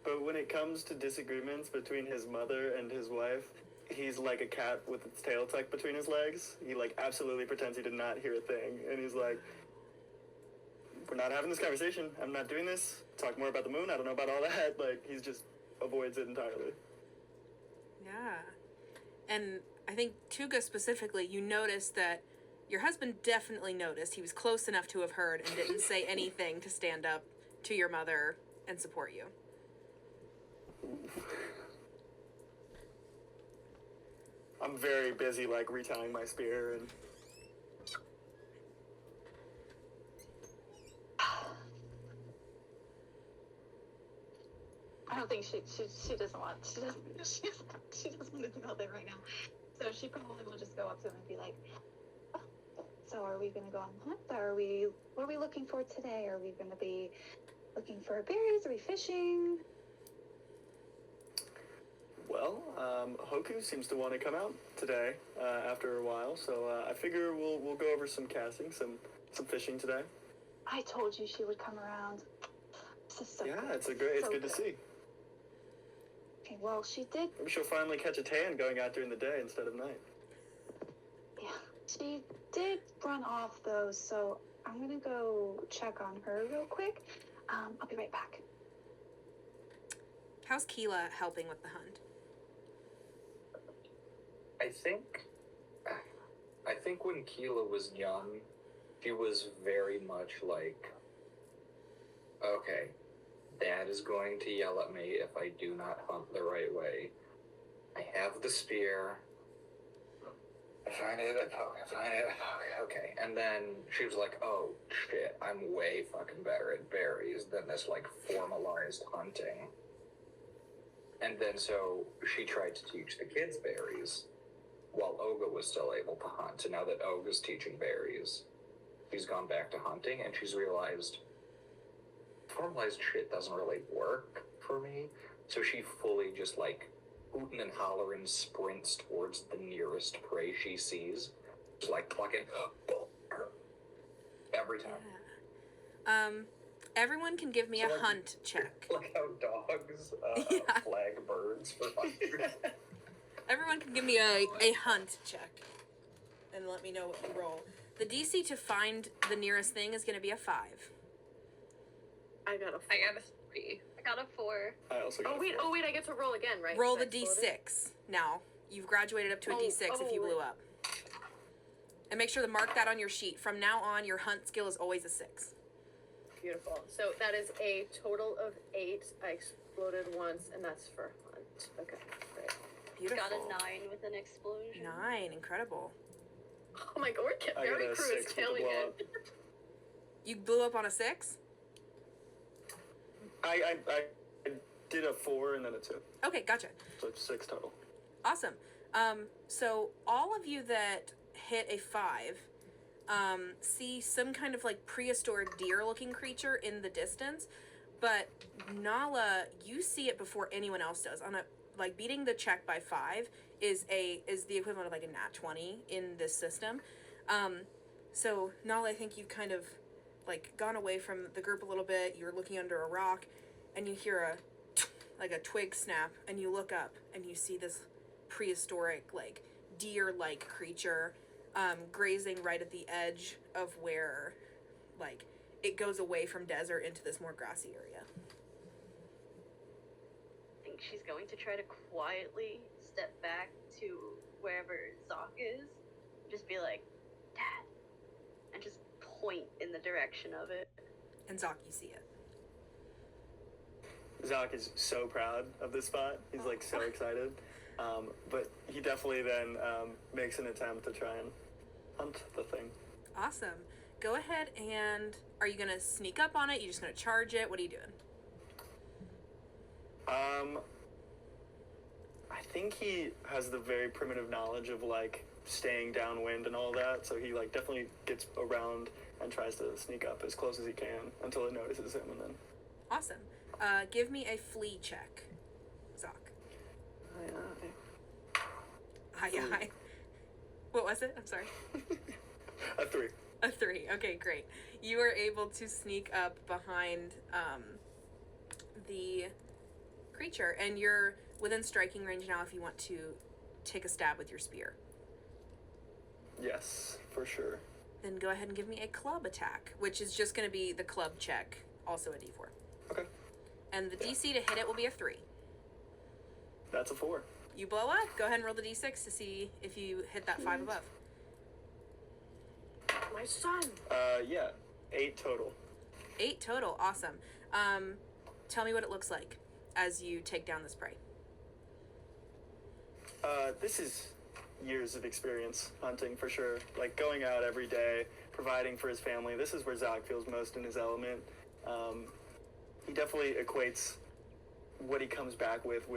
But when it comes to disagreements between his mother and his wife, he's like a cat with its tail tucked between his legs. He, like, absolutely pretends he did not hear a thing. And he's like, we're not having this conversation. I'm not doing this. Talk more about the moon. I don't know about all that. Like, he's just avoids it entirely. Yeah. And I think Tuga specifically, you noticed that your husband definitely noticed. He was close enough to have heard and didn't say anything to stand up to your mother and support you. I'm very busy, like, retying my spear and... I don't think she doesn't want she doesn't want to know that right now. So she probably will just go up to him and be like, oh, so are we gonna go on a hunt? What are we looking for today? Are we gonna be looking for berries? Are we fishing? Well, Hoku seems to want to come out today after a while, so I figure we'll go over some casting, some fishing today. I told you she would come around. This is so Yeah, good. it's good to see. Okay, well, she did. Maybe she'll finally catch a tan going out during the day instead of night. Yeah, she did run off though, so I'm gonna go check on her real quick. I'll be right back. How's Qeela helping with the hunt? I think when Qeela was young, she was very much like, okay, Dad is going to yell at me if I do not hunt the right way. I have the spear. I find it, I poke, okay. And then she was like, oh, shit, I'm way fucking better at berries than this, like, formalized hunting. And then so she tried to teach the kids berries while Olga was still able to hunt. And now that Olga's teaching berries, she's gone back to hunting and she's realized formalized shit doesn't really work for me. So she fully just, like, hootin' and hollerin' sprints towards the nearest prey she sees. Just, like, plucking every time. Yeah. Everyone can give me So, a like, hunt check. Like how dogs flag birds for hunters. Everyone can give me a hunt check. And let me know what you roll. The DC to find the nearest thing is going to be a 5. I got a 4. I got a 3. I got a 4. I also got Oh wait, I get to roll again, right? Roll the Because I exploded? D6 now. You've graduated up to a D6 if you oh. blew up. And make sure to mark that on your sheet. From now on, your hunt skill is always a 6. Beautiful. So that is a total of 8. I exploded once, and that's for hunt. Okay, great. Beautiful. Got a 9 with an explosion. 9, incredible. Oh my god, I got Mary a Crew 6 is with the killing blow it. up. You blew up on a 6? I did a 4 and then a 2. Okay, gotcha. So it's 6 total. Awesome. So all of you that hit a 5 see some kind of like prehistoric deer-looking creature in the distance, but Nala, you see it before anyone else does. On a like beating the check by 5 is the equivalent of like a nat 20 in this system. So Nala, I think you've kind of like gone away from the group a little bit. You're looking under a rock, and you hear a twig snap, and you look up and you see this prehistoric like deer-like creature grazing right at the edge of where like it goes away from desert into this more grassy area. I think she's going to try to quietly step back to wherever Zoc is. Just be like, Dad. And just point in the direction of it. And Zoc, you see it. Zoc is so proud of this spot. He's like so excited. But he definitely then makes an attempt to try and hunt the thing. Awesome. Go ahead and are you gonna sneak up on it? You just gonna charge it? What are you doing? I think he has the very primitive knowledge of like staying downwind and all that, so he like definitely gets around and tries to sneak up as close as he can until it notices him, and then. Awesome. Give me a flee check, Zoc. Hi. What was it? I'm sorry. A 3. A 3. Okay, great. You are able to sneak up behind the creature, and you're within striking range now if you want to take a stab with your spear. Yes, for sure. Then go ahead and give me a club attack, which is just going to be the club check, also a d4. Okay. And the DC to hit it will be a 3. That's a 4. You blow up. Go ahead and roll the d6 to see if you hit that 5 above. My son. Yeah. 8 total. 8 total. Awesome. Tell me what it looks like as you take down this prey. This is years of experience hunting for sure. Like going out every day, providing for his family. This is where Zoc feels most in his element. He definitely equates what he comes back with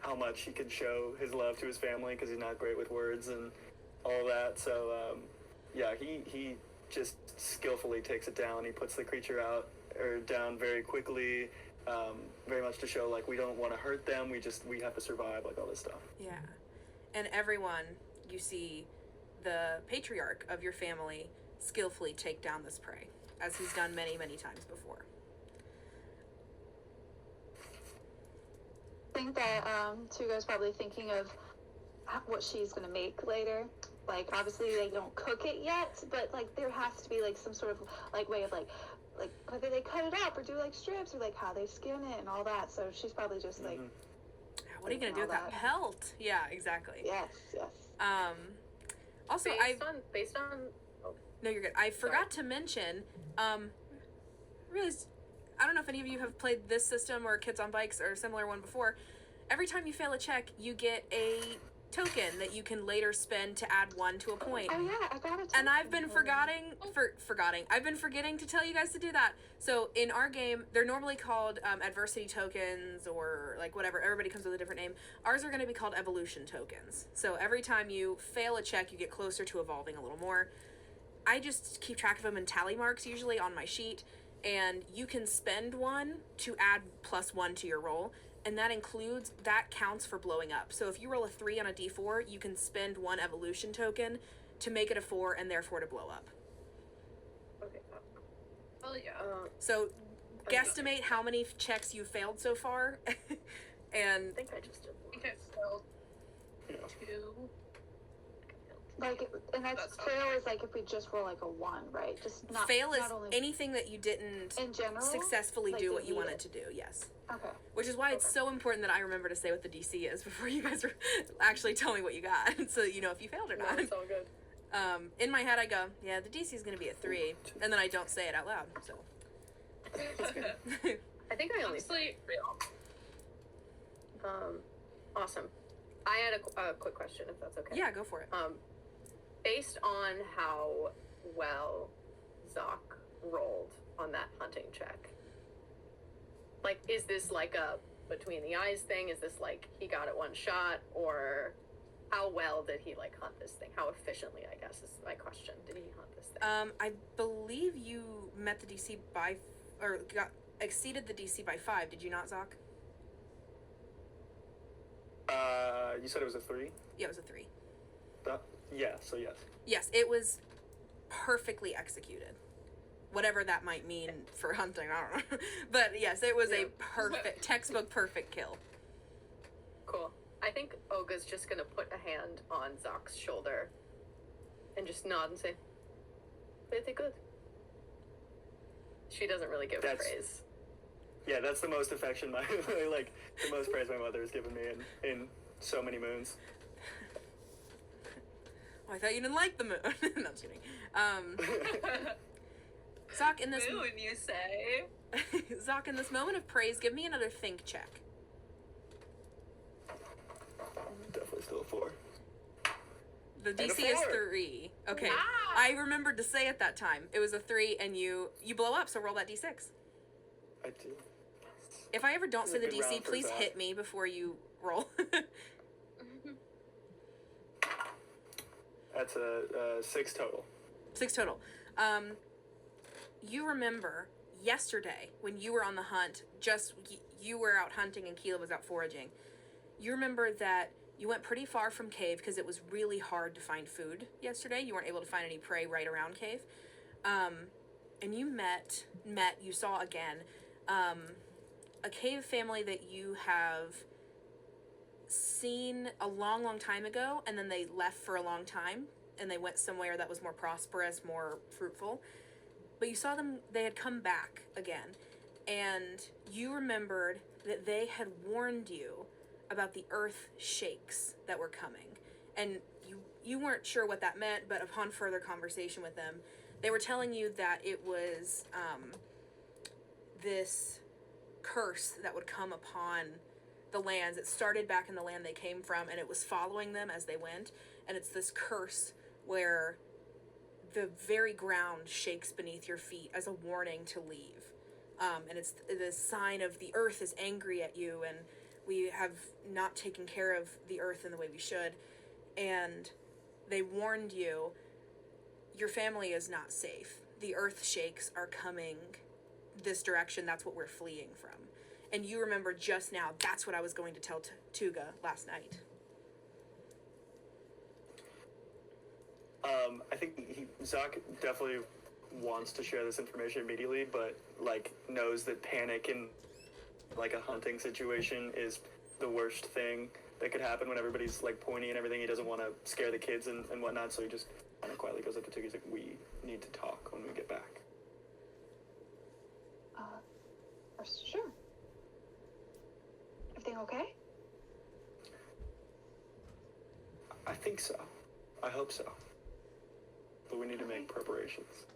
how much he can show his love to his family because he's not great with words and all that. So, yeah, he just skillfully takes it down. He puts the creature down very quickly, very much to show like we don't want to hurt them. We have to survive, like all this stuff. Yeah. And everyone, you see the patriarch of your family skillfully take down this prey, as he's done many, many times before. I think that Tuga's probably thinking of what she's gonna make later. Like, obviously they don't cook it yet, but like there has to be like some sort of like way of like whether they cut it up or do like strips or like how they skin it and all that. So she's probably just like, what are you gonna do with that pelt? Yeah, exactly. Yes. Also, based on. Oh. No, you're good. I forgot to mention. Realized, I don't know if any of you have played this system or Kids on Bikes or a similar one before. Every time you fail a check, you get a token that you can later spend to add 1 to a point. Oh yeah, I got it. And I've been forgetting to tell you guys to do that. So in our game, they're normally called adversity tokens or like whatever. Everybody comes with a different name. Ours are going to be called evolution tokens. So every time you fail a check, you get closer to evolving a little more. I just keep track of them in tally marks usually on my sheet. And you can spend 1 to add +1 to your roll. And that counts for blowing up. So if you roll a 3 on a d4, you can spend 1 evolution token to make it a 4 and therefore to blow up. Okay. Oh yeah. So guesstimate how many checks you failed so far. And I think I just did. I think I failed 2. Like, and that's fail is like if we just roll like a 1, right? Just not fail is not only anything that you didn't in general successfully like do what you defeat wanted it. to do. Yes. Okay. Which is why it's so important that I remember to say what the DC is before you guys actually tell me what you got, so you know if you failed or not. No, it's all good. In my head, I go, yeah, the DC is going to be a 3, and then I don't say it out loud. So. I think I only. Honestly, Awesome. I had a quick question, if that's okay. Yeah, go for it. Based on how well Zoc rolled on that hunting check, like, is this like a between the eyes thing? Is this like he got it one shot, or how well did he like hunt this thing? How efficiently, I guess, is my question. Did he hunt this thing? I believe you met the DC exceeded the DC by 5. Did you not, Zoc? You said it was a 3? Yeah, it was a 3. Yeah, so yes. Yes, it was perfectly executed. Whatever that might mean for hunting, I don't know. But yes, it was a perfect, textbook perfect kill. Cool. I think Olga's just gonna put a hand on Zoc's shoulder and just nod and say, "Pretty good." She doesn't really give praise. Yeah, that's the most affection like the most praise my mother has given me in so many moons. Oh, I thought you didn't like the moon. No, I'm just kidding. Zoc, in this Moon, you say? Zoc, in this moment of praise, give me another think check. Definitely still a 4. The And a DC is 4. 3. Okay. Ah! I remembered to say at that time. It was a 3, and you blow up, so roll that D6. I do. If I ever don't This say is a the good DC, round for please Zoc. hit me before you roll. That's a 6 total. 6 total. You remember yesterday when you were on the hunt, you were out hunting and Qeela was out foraging. You remember that you went pretty far from cave because it was really hard to find food yesterday. You weren't able to find any prey right around cave. And you you saw again, a cave family that you have seen a long, long time ago, and then they left for a long time, and they went somewhere that was more prosperous, more fruitful. But you saw them, they had come back again, and you remembered that they had warned you about the earth shakes that were coming. And you weren't sure what that meant, but upon further conversation with them, they were telling you that it was this curse that would come upon the lands. It started back in the land they came from, and it was following them as they went. And it's this curse where the very ground shakes beneath your feet as a warning to leave. And it's the sign of the earth is angry at you, and we have not taken care of the earth in the way we should. And they warned you, your family is not safe. The earth shakes are coming this direction. That's what we're fleeing from. And you remember just now, that's what I was going to tell Tuga last night. I think Zoc definitely wants to share this information immediately, but like knows that panic in like a hunting situation is the worst thing that could happen when everybody's like pointy and everything. He doesn't want to scare the kids and whatnot, so he just kind of quietly goes up to Tuga. He's like, "We need to talk when we get back." Sure. Everything okay? I think so. I hope so. But we need to make preparations.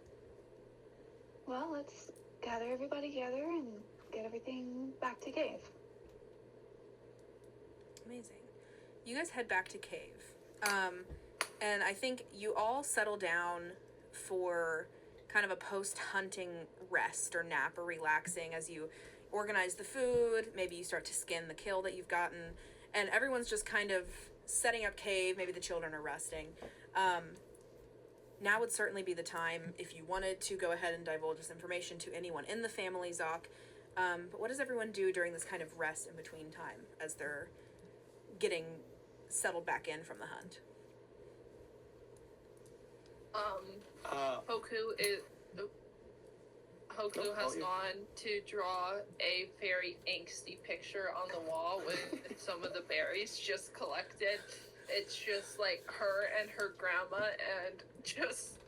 Well, let's gather everybody together and get everything back to cave. Amazing. You guys head back to cave. And I think you all settle down for kind of a post-hunting rest or nap or relaxing as you organize the food. Maybe you start to skin the kill that you've gotten. And everyone's just kind of setting up cave. Maybe the children are resting. Now would certainly be the time if you wanted to go ahead and divulge this information to anyone in the family, Zoc. But what does everyone do during this kind of rest in between time as they're getting settled back in from the hunt? Hoku has gone to draw a very angsty picture on the wall with some of the berries just collected. It's just like her and her grandma and just,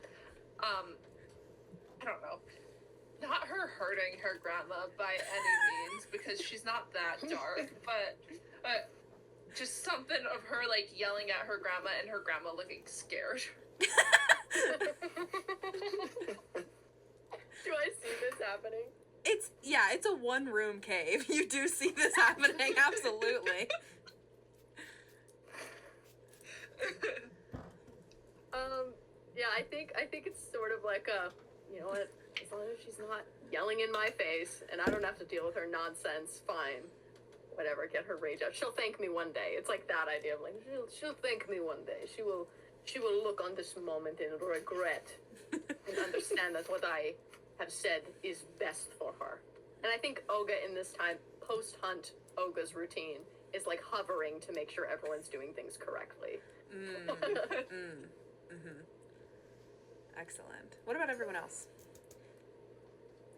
I don't know, not her hurting her grandma by any means because she's not that dark, but just something of her like yelling at her grandma and her grandma looking scared. Do I see this happening? It's a one-room cave. You do see this happening, absolutely. Yeah, I think it's sort of like you know what, as long as she's not yelling in my face and I don't have to deal with her nonsense, fine. Whatever, get her rage out. She'll thank me one day. It's like that idea of like, she'll thank me one day. She will look on this moment in regret and understand that what I have said is best for her. And I think Olga in this time, post-hunt, Olga's routine is like hovering to make sure everyone's doing things correctly. Excellent. What about everyone else?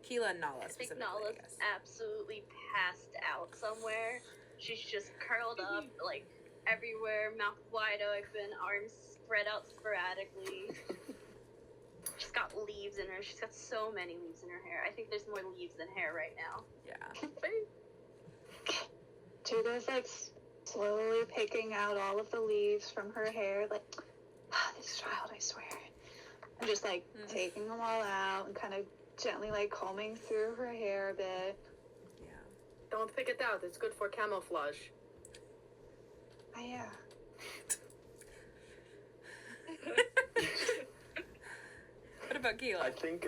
Qeela and Nala I think specifically, Nala's I guess. absolutely passed out somewhere. She's just curled up, like, everywhere, mouth wide open, arms spread out sporadically. She's got leaves leaves in her. She's got so many leaves in her hair. I think there's more leaves than hair right now. Yeah. Tuga's like slowly picking out all of the leaves from her hair, like, this child, I swear. And just like taking them all out and kind of gently like combing through her hair a bit. Yeah. Don't pick it out. It's good for camouflage. Yeah. What about Qeela? I think,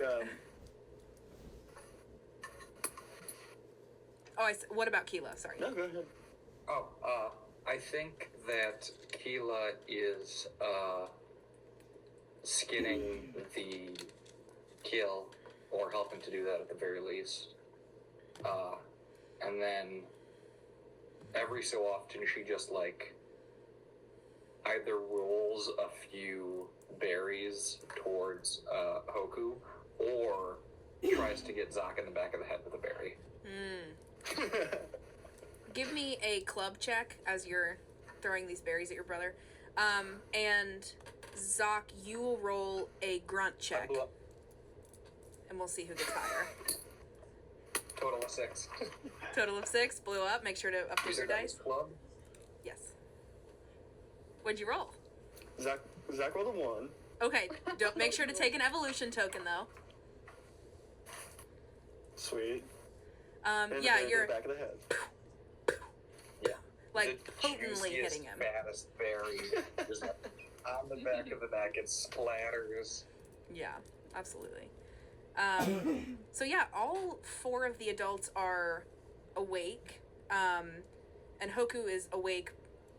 what about Qeela? Sorry. no, go ahead. I think that Qeela is skinning the kill, or helping to do that at the very least. And then every so often she just like either rolls a few berries towards Hoku, or tries to get Zoc in the back of the head with a berry. Give me a club check as you're throwing these berries at your brother. And Zoc, you will roll a grunt check. And we'll see who gets higher. Total of 6. Total of 6, blew up. Make sure to update your You said that dice. was club? Yes. What'd you roll? Zach rolled a 1. Okay, don't make sure to take an evolution token though. Sweet. Yeah, And you're the back of the head. Yeah. like The potently juiciest, hitting him. fattest berry is on the back of the neck. It splatters. Yeah, absolutely. So yeah, all 4 of the adults are awake, and Hoku is awake,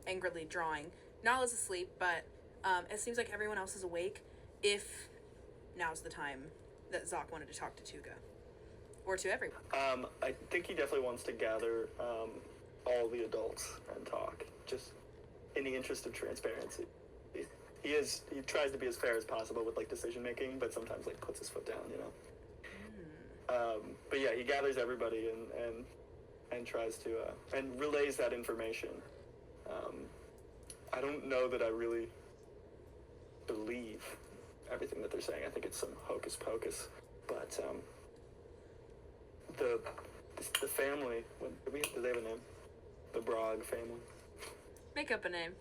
angrily drawing. Nala's asleep, but it seems like everyone else is awake. If now's the time that Zoc wanted to talk to Tuga, or to everyone. I think he definitely wants to gather all the adults and talk, just in the interest of transparency. He tries to be as fair as possible with like decision making, but sometimes like puts his foot down, you know. But yeah, he gathers everybody and tries to and relays that information. I don't know that I really believe everything that they're saying. I think it's some hocus pocus. But the family, do they have a name? The Brog family. Make up a name.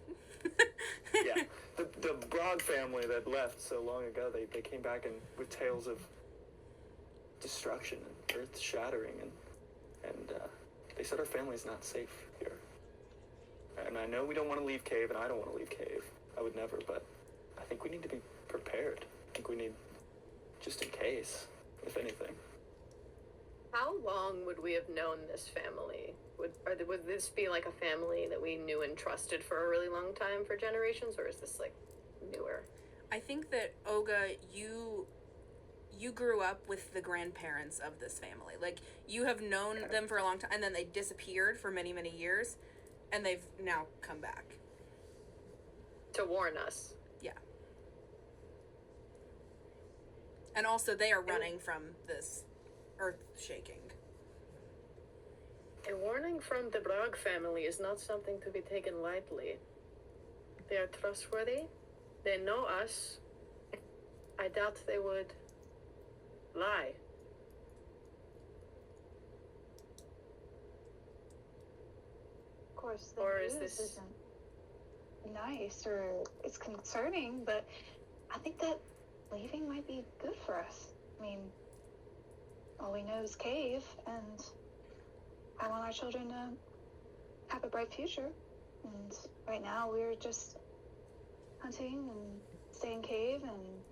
Yeah, the Brog family that left so long ago. They came back and with tales of destruction and earth shattering, and they said our family's not safe here. And I know we don't want to leave Cave, and I don't want to leave Cave. I would never, but I think we need to be prepared. I think we need, just in case, if anything. How long would we have known this family? Would this be like a family that we knew and trusted for a really long time, for generations, or is this like newer? I think that Oga, you grew up with the grandparents of this family. Like, you have known them for a long time, and then they disappeared for many, many years, and they've now come back. To warn us. Yeah. And also, they are running from this earth shaking. A warning from the Brog family is not something to be taken lightly. They are trustworthy. They know us. I doubt they would lie. Of course, the Or is news this- isn't nice, or it's concerning, but I think that leaving might be good for us. I mean, all we know is Cave, and I want our children to have a bright future. And right now we're just hunting and staying Cave, and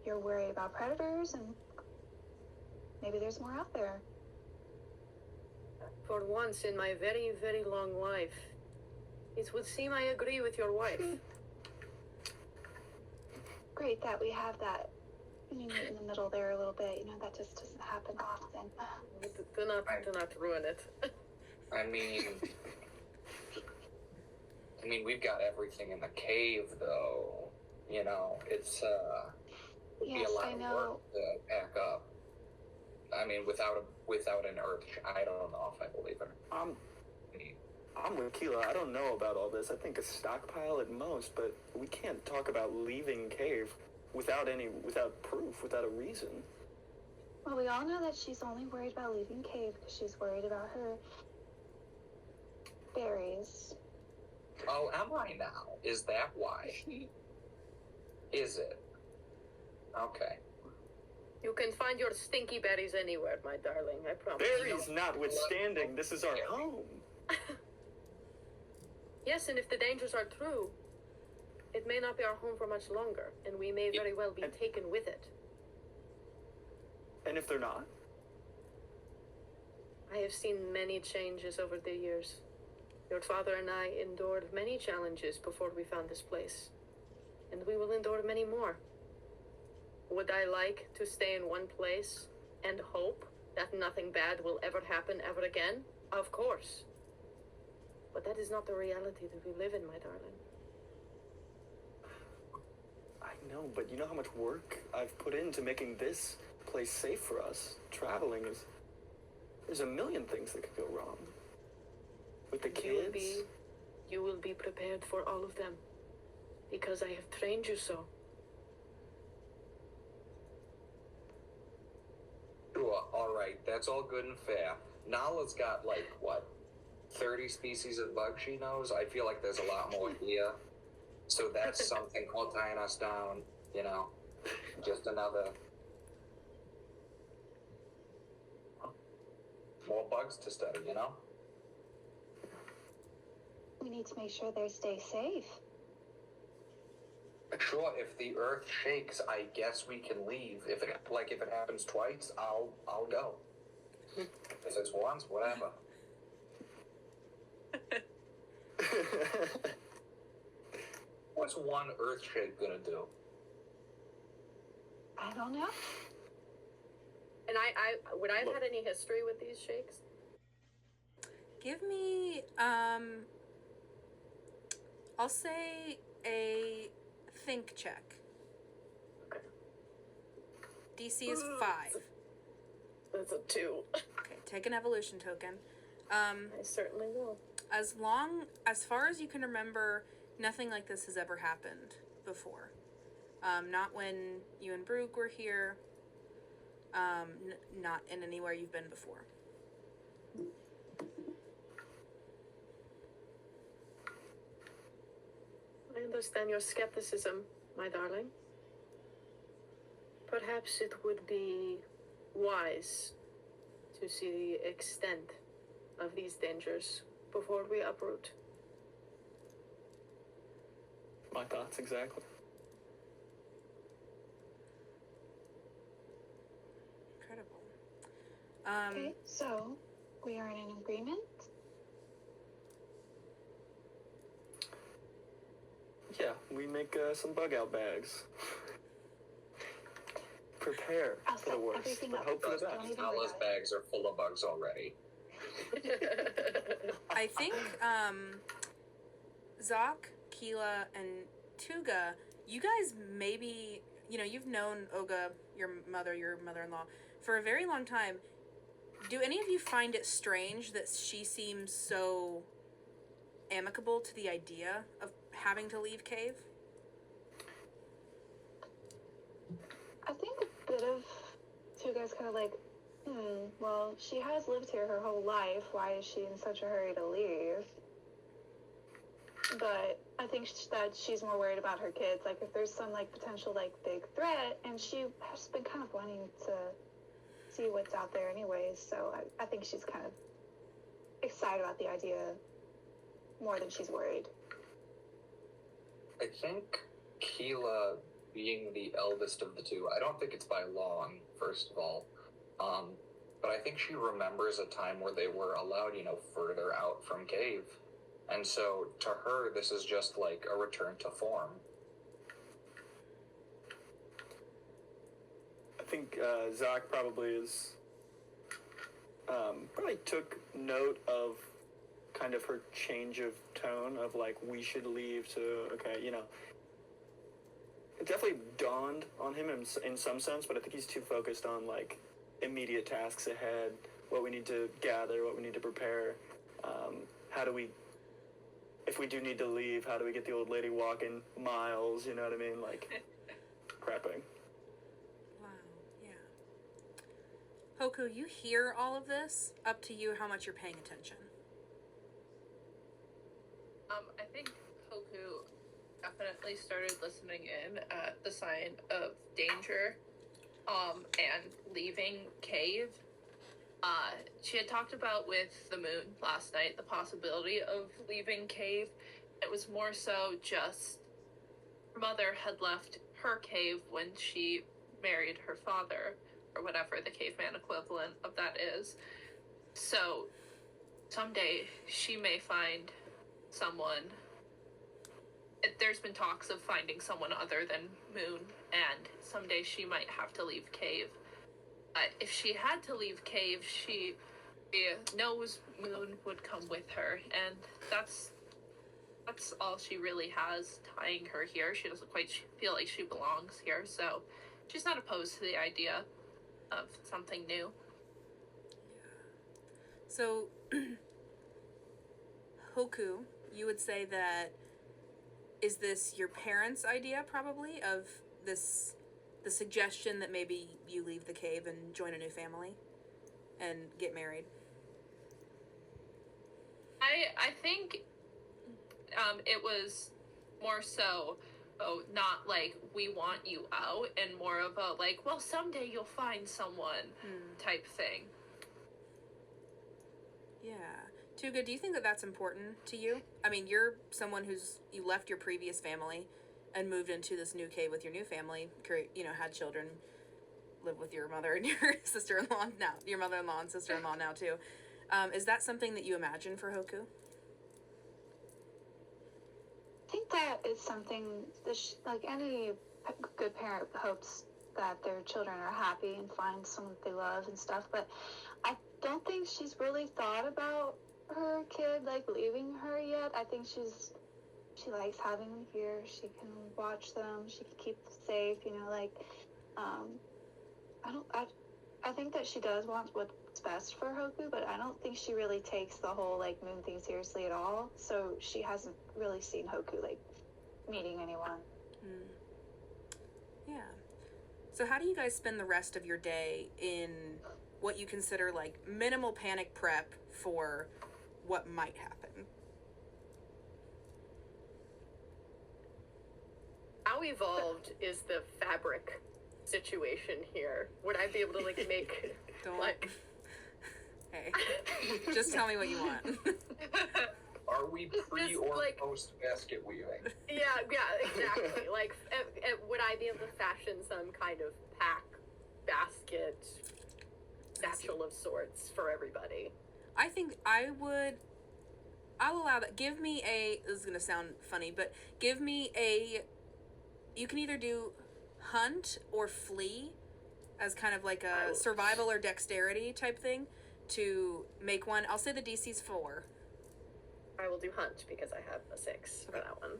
you're worried about predators, and maybe there's more out there. For once in my very, very long life, it would seem I agree with your wife. Great that we have that. You meet in the middle there a little bit. You know, that just doesn't happen often. Do not ruin it. I mean, we've got everything in the cave, though. You know, it's would be Yes, a lot I of know. work to pack up. I mean, without an earth, I don't know if I believe it. I'm with Qeela. I don't know about all this. I think a stockpile at most, but we can't talk about leaving Cave without proof, without a reason. Well, we all know that she's only worried about leaving Cave because she's worried about her berries. Oh, am I now? Is that why? Is it? Okay. You can find your stinky berries anywhere, my darling, I promise. Berries notwithstanding, this is our home. Yes, and if the dangers are true, it may not be our home for much longer, and we may very well be taken with it. And if they're not? I have seen many changes over the years. Your father and I endured many challenges before we found this place, and we will endure many more. Would I like to stay in one place and hope that nothing bad will ever happen ever again? Of course. But that is not the reality that we live in, my darling. I know, but you know how much work I've put into making this place safe for us? Traveling is... There's a million things that could go wrong. With the kids... You will be prepared for all of them. Because I have trained you so. Sure, alright, that's all good and fair. Nala's got, like, what, 30 species of bugs she knows? I feel like there's a lot more here. So that's something called tying us down, you know. Just another... more bugs to study, you know? We need to make sure they stay safe. Sure, if the earth shakes, I guess we can leave. If it happens twice, I'll go. If it's once, whatever. What's one earth shake gonna do? I don't know. And would I have had any history with these shakes? Give me, I'll say a think check. Okay. DC is 5. That's a 2. Okay, take an evolution token. I certainly will. As far as you can remember, nothing like this has ever happened before. Not when you and Brooke were here. Not in anywhere you've been before. I understand your skepticism, my darling. Perhaps it would be wise to see the extent of these dangers before we uproot. My thoughts, exactly. Incredible. Okay, so we are in an agreement. Yeah, we make some bug out bags. Prepare I'll for the set worst, everything but up. hope for the Don't best. even worry Nala's about it. bags are full of bugs already. I think, Zoc, Qeela, and Tuga, you guys maybe, you've known Oga, your mother-in-law, for a very long time. Do any of you find it strange that she seems so amicable to the idea of having to leave Cave? I think a bit of two guys kind of like, well, she has lived here her whole life. Why is she in such a hurry to leave? But I think that she's more worried about her kids. Like, if there's some, potential, big threat, and she has been kind of wanting to see what's out there anyways, so I think she's kind of excited about the idea more than she's worried. I think Qeela, being the eldest of the two, I don't think it's by long, first of all, but I think she remembers a time where they were allowed, further out from Cave. And so, to her, this is just like a return to form. I think Zoc probably probably took note of kind of her change of tone of we should leave to, okay, it definitely dawned on him in some sense, but I think he's too focused on immediate tasks ahead, what we need to gather, what we need to prepare, how do we, if we do need to leave, how do we get the old lady walking miles, you know what I mean? prepping. Wow, yeah. Hoku, you hear all of this? Up to you how much you're paying attention. I think Hoku definitely started listening in at the sign of danger, and leaving cave. She had talked about with the moon last night the possibility of leaving cave. It was more so just her mother had left her cave when she married her father, or whatever the caveman equivalent of that is. So someday she may find someone. There's been talks of finding someone other than Moon, and someday she might have to leave cave. But if she had to leave cave, she knows Moon would come with her, and that's all she really has tying her here. She doesn't quite feel like she belongs here, so she's not opposed to the idea of something new. So, Hoku, you would say that, is this your parents' idea, probably, of this, the suggestion that maybe you leave the cave and join a new family and get married? I think it was more so, not like we want you out, and more of a like, well, someday you'll find someone type thing. Yeah. Tuga, do you think that that's important to you? I mean, you're someone you left your previous family and moved into this new cave with your new family, had children, live with your mother and your sister-in-law now, your mother-in-law and sister-in-law now too. Is that something that you imagine for Hoku? I think that is something that like any good parent hopes that their children are happy and find someone that they love and stuff, but I don't think she's really thought about her kid like leaving her yet. I think she likes having them here. She can watch them, she can keep them safe, I think that she does want what's best for Hoku, but I don't think she really takes the whole like Moon thing seriously at all. So she hasn't really seen Hoku like meeting anyone. Yeah. So how do you guys spend the rest of your day in what you consider like minimal panic prep for what might happen? How evolved is the fabric situation here? Would I be able to like make Don't. like Hey, just tell me what you want. Are we pre Just, or like- post basket weaving? yeah, exactly. Like, would I be able to fashion some kind of pack, basket, satchel of sorts for everybody? I think I'll allow that. Give me this is going to sound funny, but give me you can either do hunt or flee as kind of like a survival or dexterity type thing to make one. I'll say the DC's 4. I will do hunt because I have a 6 for that one.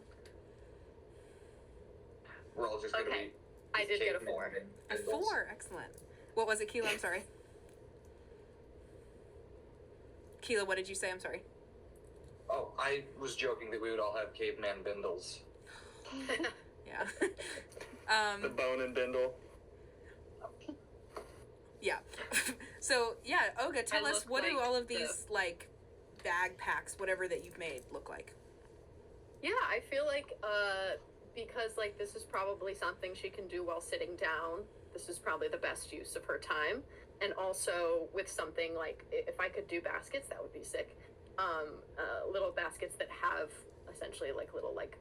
We're all just going to Okay. be. I did get a cavemen 4. A bindles. 4, excellent. What was it, Qeela? I'm sorry. Qeela, what did you say? I'm sorry. Oh, I was joking that we would all have caveman bindles. Yeah. The bone and bindle. Yeah. So, yeah, Olga, tell I us, look what do like all of these, like, bag packs, whatever that you've made, look like? Yeah, I feel like because like this is probably something she can do while sitting down. This is probably the best use of her time. And also with something like, if I could do baskets, that would be sick. Little baskets that have essentially like little like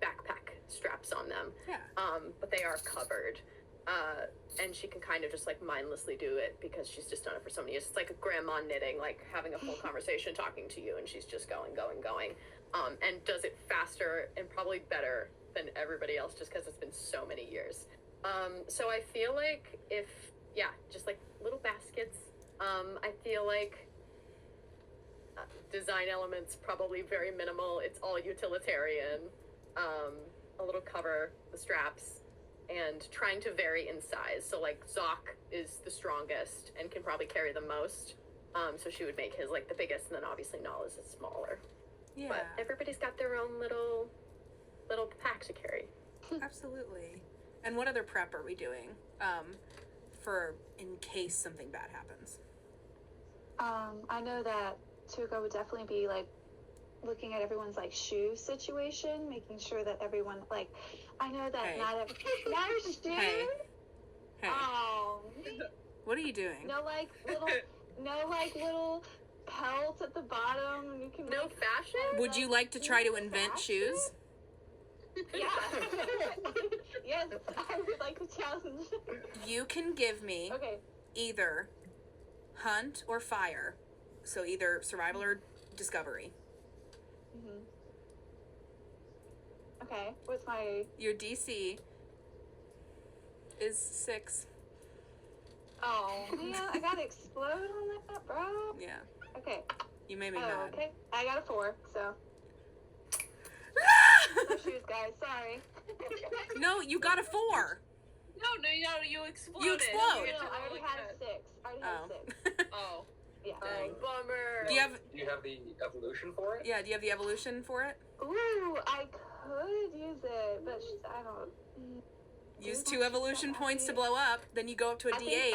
backpack straps on them. Yeah. But they are covered. And she can kind of just like mindlessly do it because she's just done it for so many years. It's like a grandma knitting, like having a full conversation talking to you, and she's just going. And does it faster and probably better than everybody else just because it's been so many years. So I feel like just like little baskets. I feel like design elements probably very minimal. It's all utilitarian. A little cover, the straps, and trying to vary in size. So like Zoc is the strongest and can probably carry the most. So she would make his like the biggest, and then obviously Nala's is smaller. Yeah. But everybody's got their own little pack to carry. Absolutely. And what other prep are we doing for in case something bad happens? I know that Tuga would definitely be like looking at everyone's like shoe situation, making sure that everyone like. I know that Hey. not shoes. Hey. Hey. Oh, What are you doing? no little pelts at the bottom, and you can No like, fashion? Would you like to try to invent Fashion? shoes? Yeah. Yes, I would like to challenge. You can give me Okay. either hunt or fire. So either survival or discovery. Mm-hmm. Okay. What's my? Your DC is 6. Oh man, I gotta explode on that, bro. Yeah. Okay. You made me Oh, mad. okay. I got a 4, so. No shoes, guys. Sorry. No, you got a 4. No, you exploded. You explode. No, You get to I already roll had a again. 6. I already had Oh. a 6. Oh. Yeah. Dang. Bummer. Do you have Do you have the evolution for it? Yeah, do you have the evolution for it? Ooh, I could use it, but I don't. Use 2 evolution points to blow up, then you go up to a D8.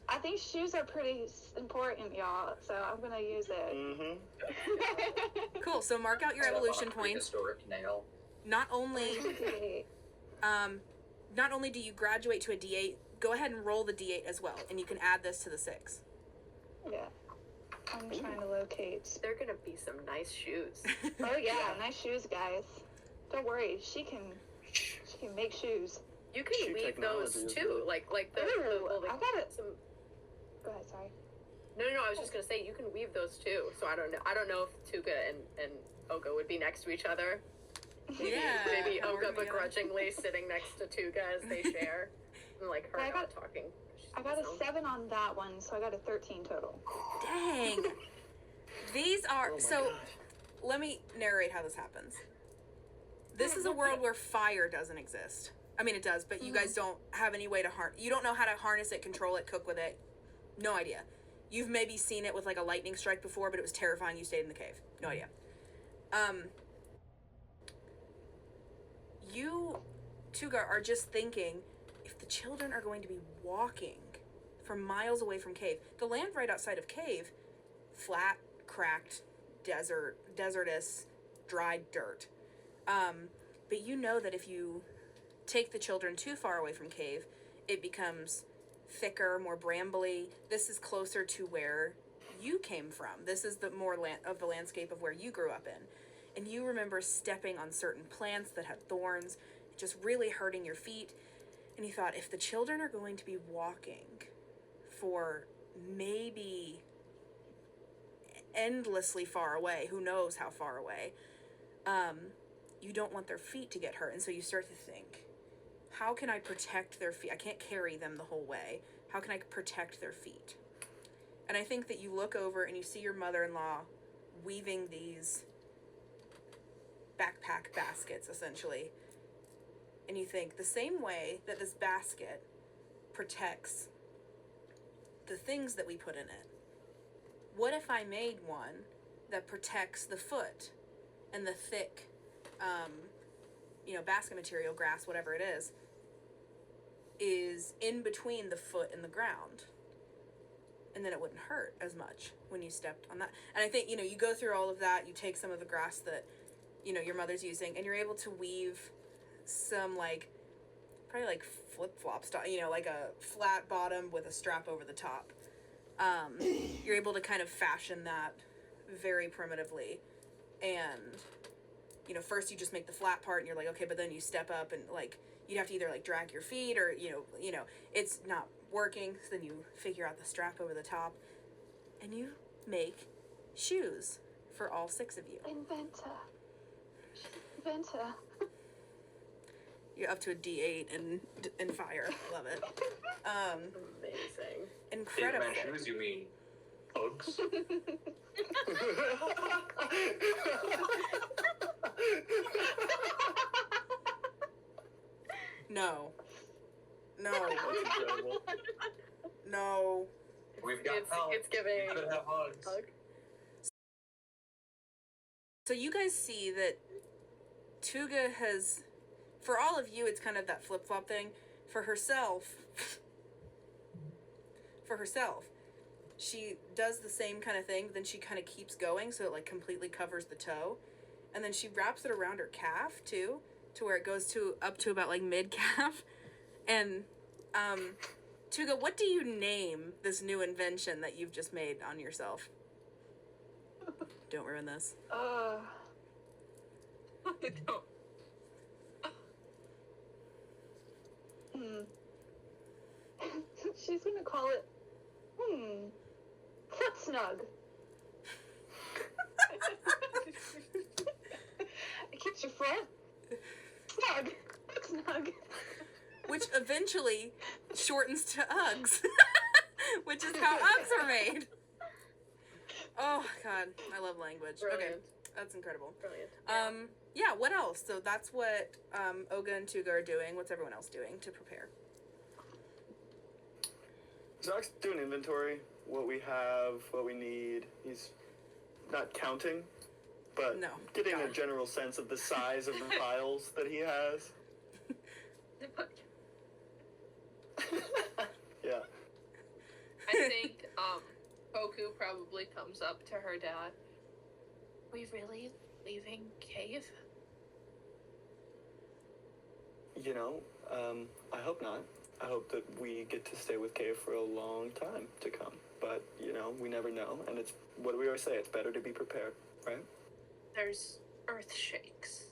I think shoes are pretty important, y'all. So I'm gonna use it. Mm-hmm. Cool, so mark out your evolution points. Prehistoric nail. Not only do you graduate to a D8, go ahead and roll the D8 as well, and you can add this to the 6. Yeah. I'm trying to locate. They're gonna be some nice shoes. Oh yeah, nice shoes, guys. Don't worry, she can make shoes. You can Shoe weave those technology is too, good. like the Ooh, well, like I got it. some. Go ahead, sorry. No, I was just gonna say you can weave those too. So I don't know if Tuga and Oga would be next to each other. Yeah. Maybe Or Oga together. begrudgingly sitting next to Tuga as they share, and like her I not got- talking. I got a 7 on that one, so I got a 13 total. Dang. These are Oh my so God. let me narrate how this happens. This is a world where fire doesn't exist. I mean, it does, but you guys don't have any way to you don't know how to harness it, control it, cook with it. No idea. You've maybe seen it with like a lightning strike before, but it was terrifying. You stayed in the cave. No idea. You, Tuga, are just thinking, if the children are going to be walking from miles away from cave, the land right outside of cave, flat, cracked, desertous, dried dirt. But you know that if you take the children too far away from cave, it becomes thicker, more brambly. This is closer to where you came from. This is the more of the landscape of where you grew up in. And you remember stepping on certain plants that had thorns, just really hurting your feet. And you thought, if the children are going to be walking for maybe endlessly far away, who knows how far away, you don't want their feet to get hurt. And so you start to think, how can I protect their feet? I can't carry them the whole way. How can I protect their feet? And I think that you look over and you see your mother-in-law weaving these backpack baskets, essentially. And you think, the same way that this basket protects the things that we put in it, what if I made one that protects the foot and the thick, basket material, grass, whatever it is in between the foot and the ground? And then it wouldn't hurt as much when you stepped on that. And I think, you go through all of that, you take some of the grass that, your mother's using, and you're able to weave some, probably flip-flop style, like a flat bottom with a strap over the top. You're able to kind of fashion that very primitively. And, first you just make the flat part, and you're like, okay, but then you step up, and, you'd have to either, drag your feet, or, it's not working, so then you figure out the strap over the top, and you make shoes for all 6 of you. Inventor. You're up to a D8 in fire. Love it. Amazing. Incredible. Caveman shoes, you mean? Uggs? No. That's incredible. No. We've got It's giving. We could have Uggs. Hug. So you guys see that Tuga has, for all of you, it's kind of that flip-flop thing. for herself, she does the same kind of thing, but then she kind of keeps going so it like completely covers the toe. And then she wraps it around her calf too, to where it goes to up to about like mid calf. And Tuga, what do you name this new invention that you've just made on yourself? Don't ruin this. I don't. She's gonna call it, foot snug. It keeps your foot snug. Foot snug. Which eventually shortens to Uggs. Which is how Uggs are made. Oh, God. I love language. Brilliant. Okay. That's incredible. Brilliant. Yeah, what else? So that's what Oga and Tuga are doing. What's everyone else doing to prepare? Zach's doing inventory, what we have, what we need. He's not counting, but No. getting a God. general sense of the size of the piles that he has. Yeah. I think Hoku probably comes up to her dad. We really leaving cave? You know, I hope not. I hope that we get to stay with Cave for a long time to come. But, you know, we never know. And it's, what do we always say? It's better to be prepared, right? There's earth shakes.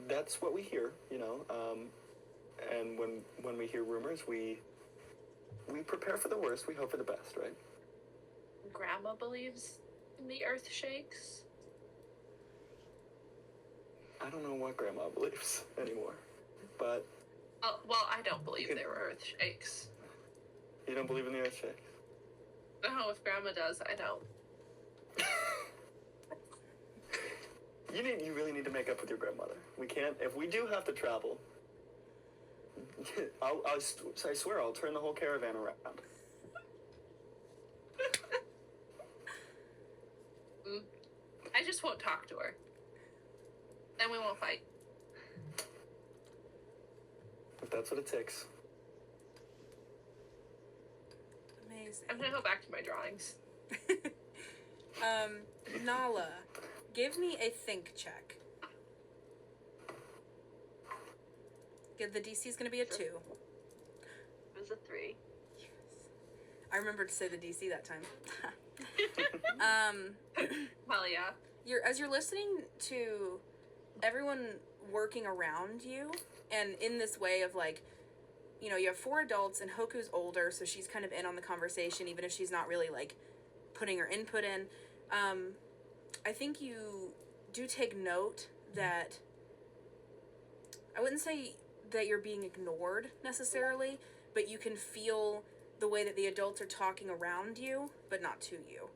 That's what we hear, you know. And when we hear rumors, we prepare for the worst. We hope for the best, right? Grandma believes in the earth shakes. I don't know what Grandma believes anymore. But Oh, well, I don't believe there were earth shakes. you don't believe in the earth shakes? No, if Grandma does, I don't. You really need to make up with your grandmother. We can't, if we do have to travel, I swear I'll turn the whole caravan around. I just won't talk to her. Then we won't fight. If that's what it takes. Amazing. I'm gonna go back to my drawings. Nala, give me a think check. Good, the DC is going to be a 2. It was a 3. I remembered to say the DC that time. Well, yeah. As you're listening to everyone working around you, and in this way of like, you know, you have 4 adults and Hoku's older, so she's kind of in on the conversation, even if she's not really like putting her input in. I think you do take note that I wouldn't say that you're being ignored necessarily, but you can feel the way that the adults are talking around you, but not to you.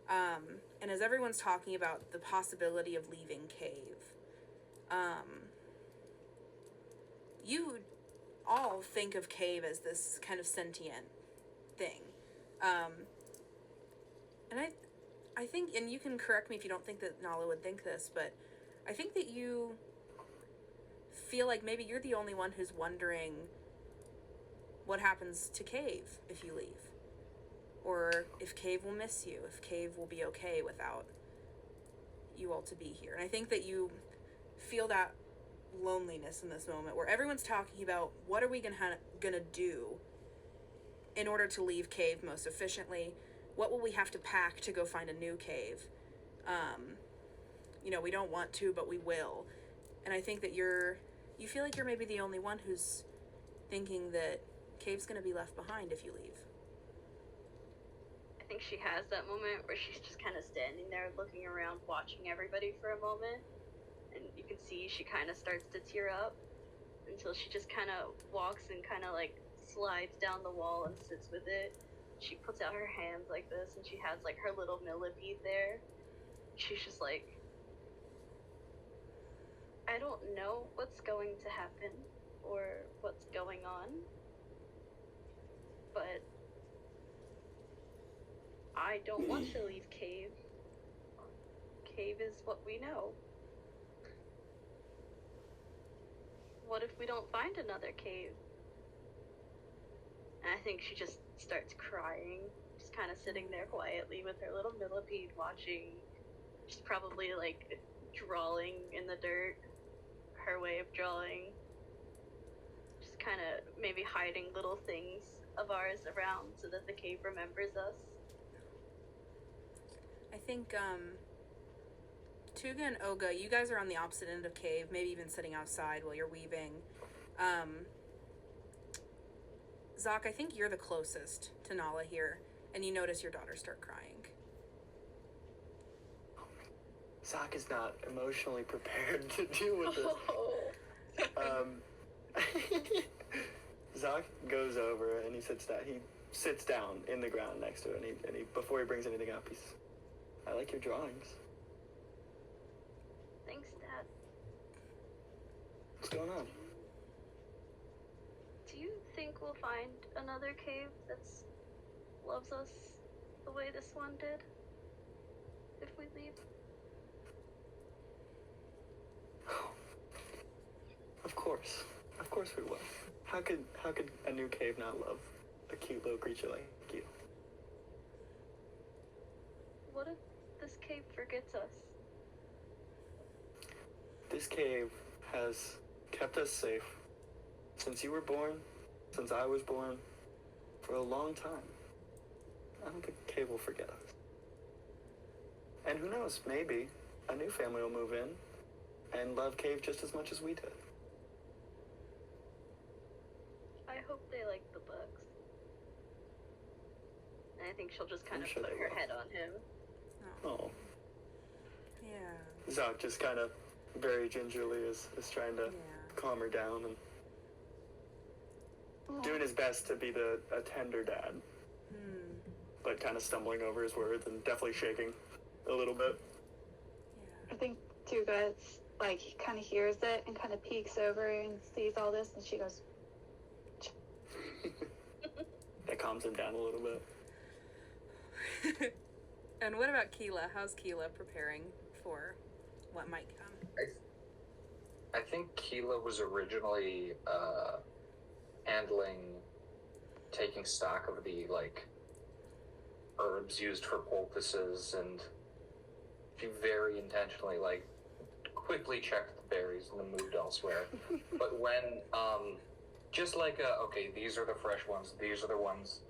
And as everyone's talking about the possibility of leaving Cave, you all think of Cave as this kind of sentient thing. And I think, and you can correct me if you don't think that Nala would think this, but I think that you feel like maybe you're the only one who's wondering what happens to Cave if you leave. Or if Cave will miss you, if Cave will be okay without you all to be here. And I think that you feel that loneliness in this moment where everyone's talking about what are we gonna do in order to leave Cave most efficiently. What will we have to pack to go find a new cave? You know, we don't want to, but we will. And I think that you feel like you're maybe the only one who's thinking that Cave's gonna be left behind if you leave. I think she has that moment where she's just kind of standing there looking around, watching everybody for a moment. And you can see she kind of starts to tear up until she just kind of walks and kind of like slides down the wall and sits with it. She puts out her hands like this and she has like her little millipede there. She's just like, I don't know what's going to happen or what's going on, but I don't want to leave Cave. Cave is what we know. what if we don't find another cave? And I think she just starts crying, just kind of sitting there quietly with her little millipede watching. She's probably like drawing in the dirt, her way of drawing. Just kind of maybe hiding little things of ours around so that the cave remembers us. I think, Tuga and Oga, you guys are on the opposite end of cave, maybe even sitting outside while you're weaving. Zoc, I think you're the closest to Nala here, and you notice your daughter start crying. Zoc is not emotionally prepared to deal with this. Zoc goes over and he sits down in the ground next to it, and he before he brings anything up, I like your drawings. Thanks, Dad. What's going on? Do you think we'll find another cave that loves us the way this one did? If we leave? Of course we will. How could a new cave not love a cute little creature like you? What if this cave forgets us? This cave has kept us safe since you were born, since I was born, for a long time. I don't think the cave will forget us. And who knows, maybe a new family will move in and love cave just as much as we did. I hope they like the books. And I think she'll just kind of sure put they her will. head on him. Oh. Yeah. Zoc just kind of very gingerly is trying to calm her down and doing his best to be a tender dad. But kind of stumbling over his words and definitely shaking a little bit. I think Tuga, he kind of hears it and kind of peeks over and sees all this, and she goes, That calms him down a little bit. And what about Qeela? How's Qeela preparing for what might come? I think Qeela was originally taking stock of the herbs used for poultices, and she very intentionally quickly checked the berries and then moved elsewhere. But when okay, these are the fresh ones, these are the ones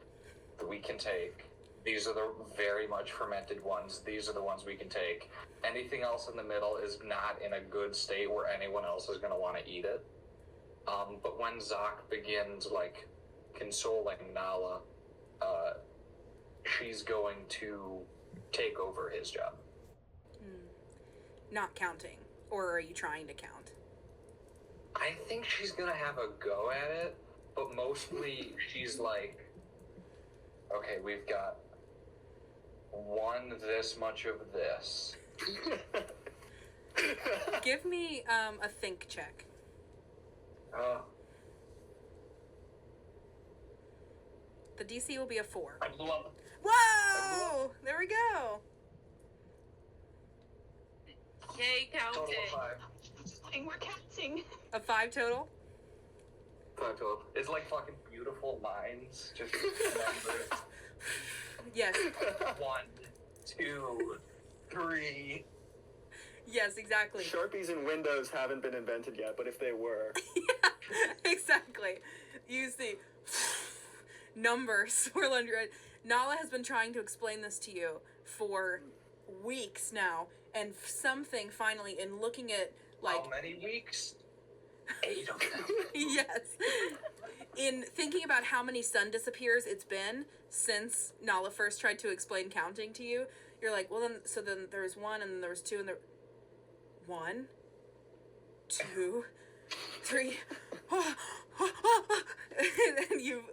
that we can take, these are the very much fermented ones, these are the ones we can take. Anything else in the middle is not in a good state where anyone else is going to want to eat it. But when Zoc begins consoling Nala, she's going to take over his job. Not counting, or are you trying to count? I think she's gonna have a go at it, but mostly she's okay, we've got this much of this. Give me a think check. The DC will be a 4. I blew up. Whoa! There we go. Yay, Total counting. of 5. and we're counting. A 5 total? 5 total. It's fucking beautiful minds. Just numbers. Yes. 1, 2, 3. Yes, exactly. Sharpies and windows haven't been invented yet, but if they were... Yeah, exactly. Use the number swirl under it. Nala has been trying to explain this to you for weeks now, and something finally, in looking at How many weeks? 8 of them. Yes. In thinking about how many sun disappears it's been since Nala first tried to explain counting to you, you're like, well then there was 1, and then there was 2, and there 1, 2, 3, and you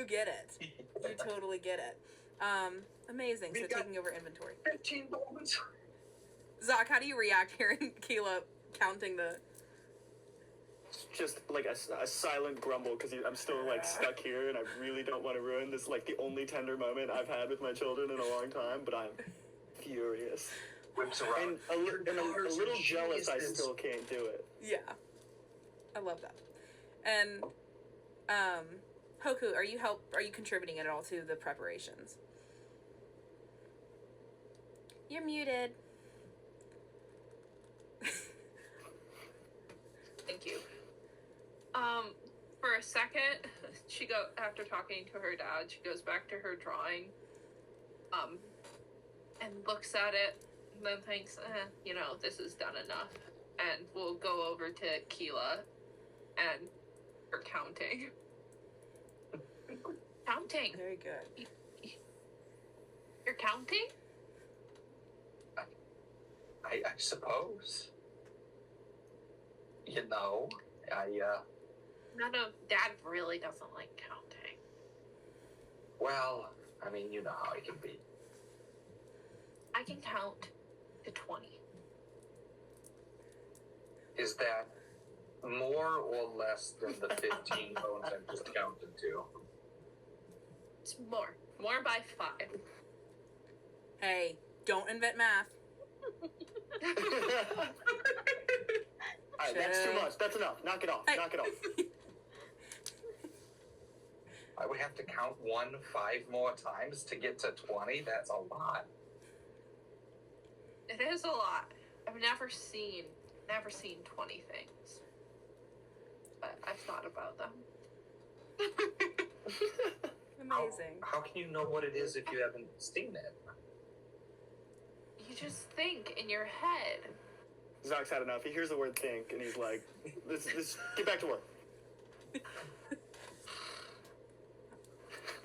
get it. You totally get it. Amazing. So taking over inventory. 15 moments. Zoc, how do you react hearing Qeela counting the... Just a silent grumble, because I'm still stuck here, and I really don't want to ruin this the only tender moment I've had with my children in a long time, but I'm furious. Whips around. And a little jealous I still can't do it. Yeah. I love that. And Hoku, are you contributing at all to the preparations? You're muted. Thank you. For a second, after talking to her dad, she goes back to her drawing, and looks at it, and then thinks, this is done enough, and we'll go over to Qeela, and her counting. Counting. Very good. You're counting? I suppose. Dad really doesn't like counting. Well, you know how I can be. I can count to 20. Is that more or less than the 15 bones I just counted to? It's more. More by 5. Hey, don't invent math. Alright, that's too much. That's enough. Knock it off. Hey. Knock it off. I would have to count 5 more times to get to 20? That's a lot. It is a lot. I've never seen 20 things. But I've thought about them. Amazing. How can you know what it is if you haven't seen it? You just think in your head. Zock's had enough. He hears the word think, and he's like, "This, get back to work."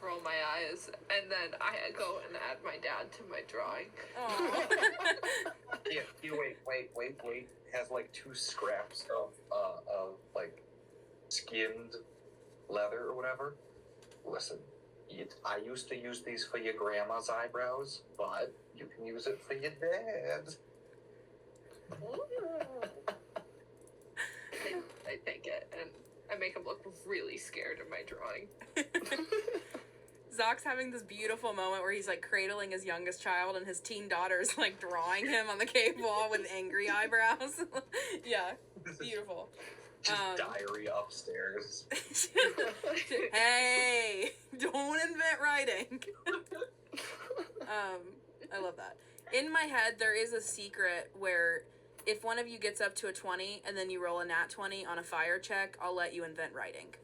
Roll my eyes, and then I go and add my dad to my drawing. Yeah, you wait. Has like 2 scraps of skinned leather or whatever. Listen, I used to use these for your grandma's eyebrows, but you can use it for your dad's. I take it, and I make him look really scared in my drawing. Zock's having this beautiful moment where he's like cradling his youngest child, and his teen daughter's like drawing him on the cave wall with angry eyebrows. Yeah, beautiful. Just diary upstairs. Hey, don't invent writing. I love that. In my head, there is a secret where if one of you gets up to a 20 and then you roll a nat 20 on a fire check, I'll let you invent writing.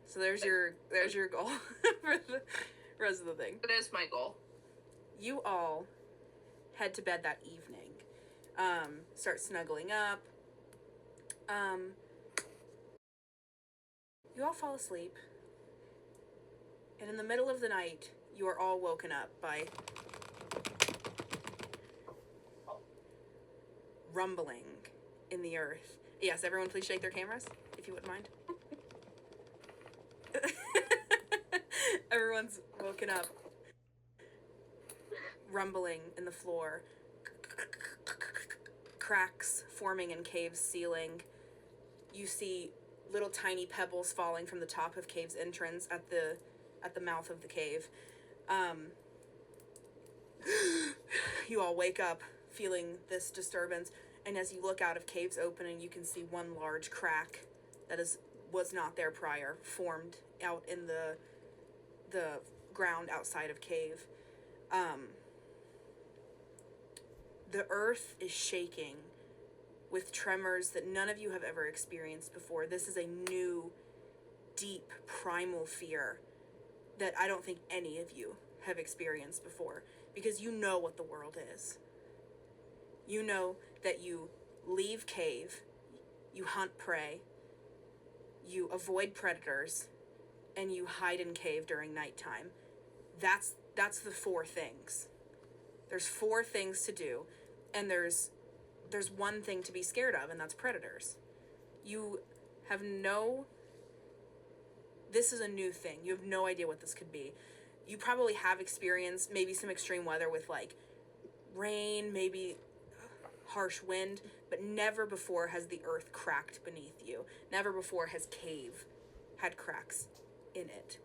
So there's your goal for the rest of the thing. It is my goal. You all head to bed that evening. Start snuggling up. You all fall asleep. And in the middle of the night, you are all woken up by rumbling in the earth. Yes, everyone please shake their cameras, if you wouldn't mind. Everyone's woken up. Rumbling in the floor. Cracks forming in Cave's ceiling. You see little tiny pebbles falling from the top of Cave's entrance at the mouth of the cave. You all wake up feeling this disturbance, and as you look out of Cave's opening, you can see one large crack that was not there prior, formed out in the ground outside of Cave. The earth is shaking with tremors that none of you have ever experienced before. This is a new, deep, primal fear that I don't think any of you have experienced before, because you know what the world is. You know that you leave Cave, you hunt prey, you avoid predators, and you hide in Cave during nighttime. That's the 4 things. There's 4 things to do, and there's one thing to be scared of, and that's predators. You have this is a new thing. You have no idea what this could be. You probably have experienced maybe some extreme weather with like rain, maybe harsh wind, but never before has the earth cracked beneath you. Never before has Cave had cracks in it.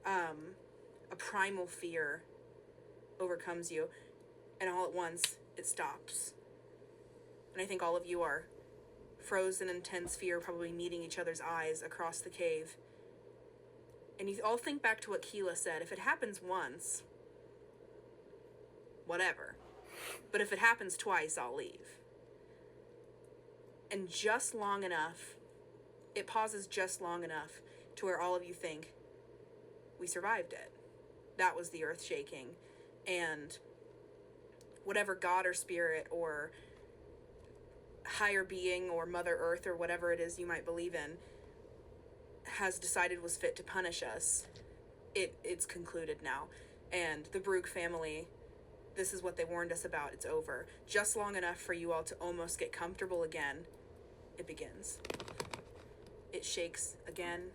A primal fear overcomes you, and all at once it stops. And I think all of you are frozen in tense fear, probably meeting each other's eyes across the cave. And you all think back to what Qeela said. If it happens once, whatever. But if it happens twice, I'll leave. And just long enough, it pauses just long enough to where all of you think, we survived it. That was the earth shaking. And whatever god or spirit or higher being or Mother Earth or whatever it is you might believe in has decided was fit to punish us, it's concluded now. And the Brugge family, this is what they warned us about. It's over. Just long enough for you all to almost get comfortable again. It begins. It shakes again.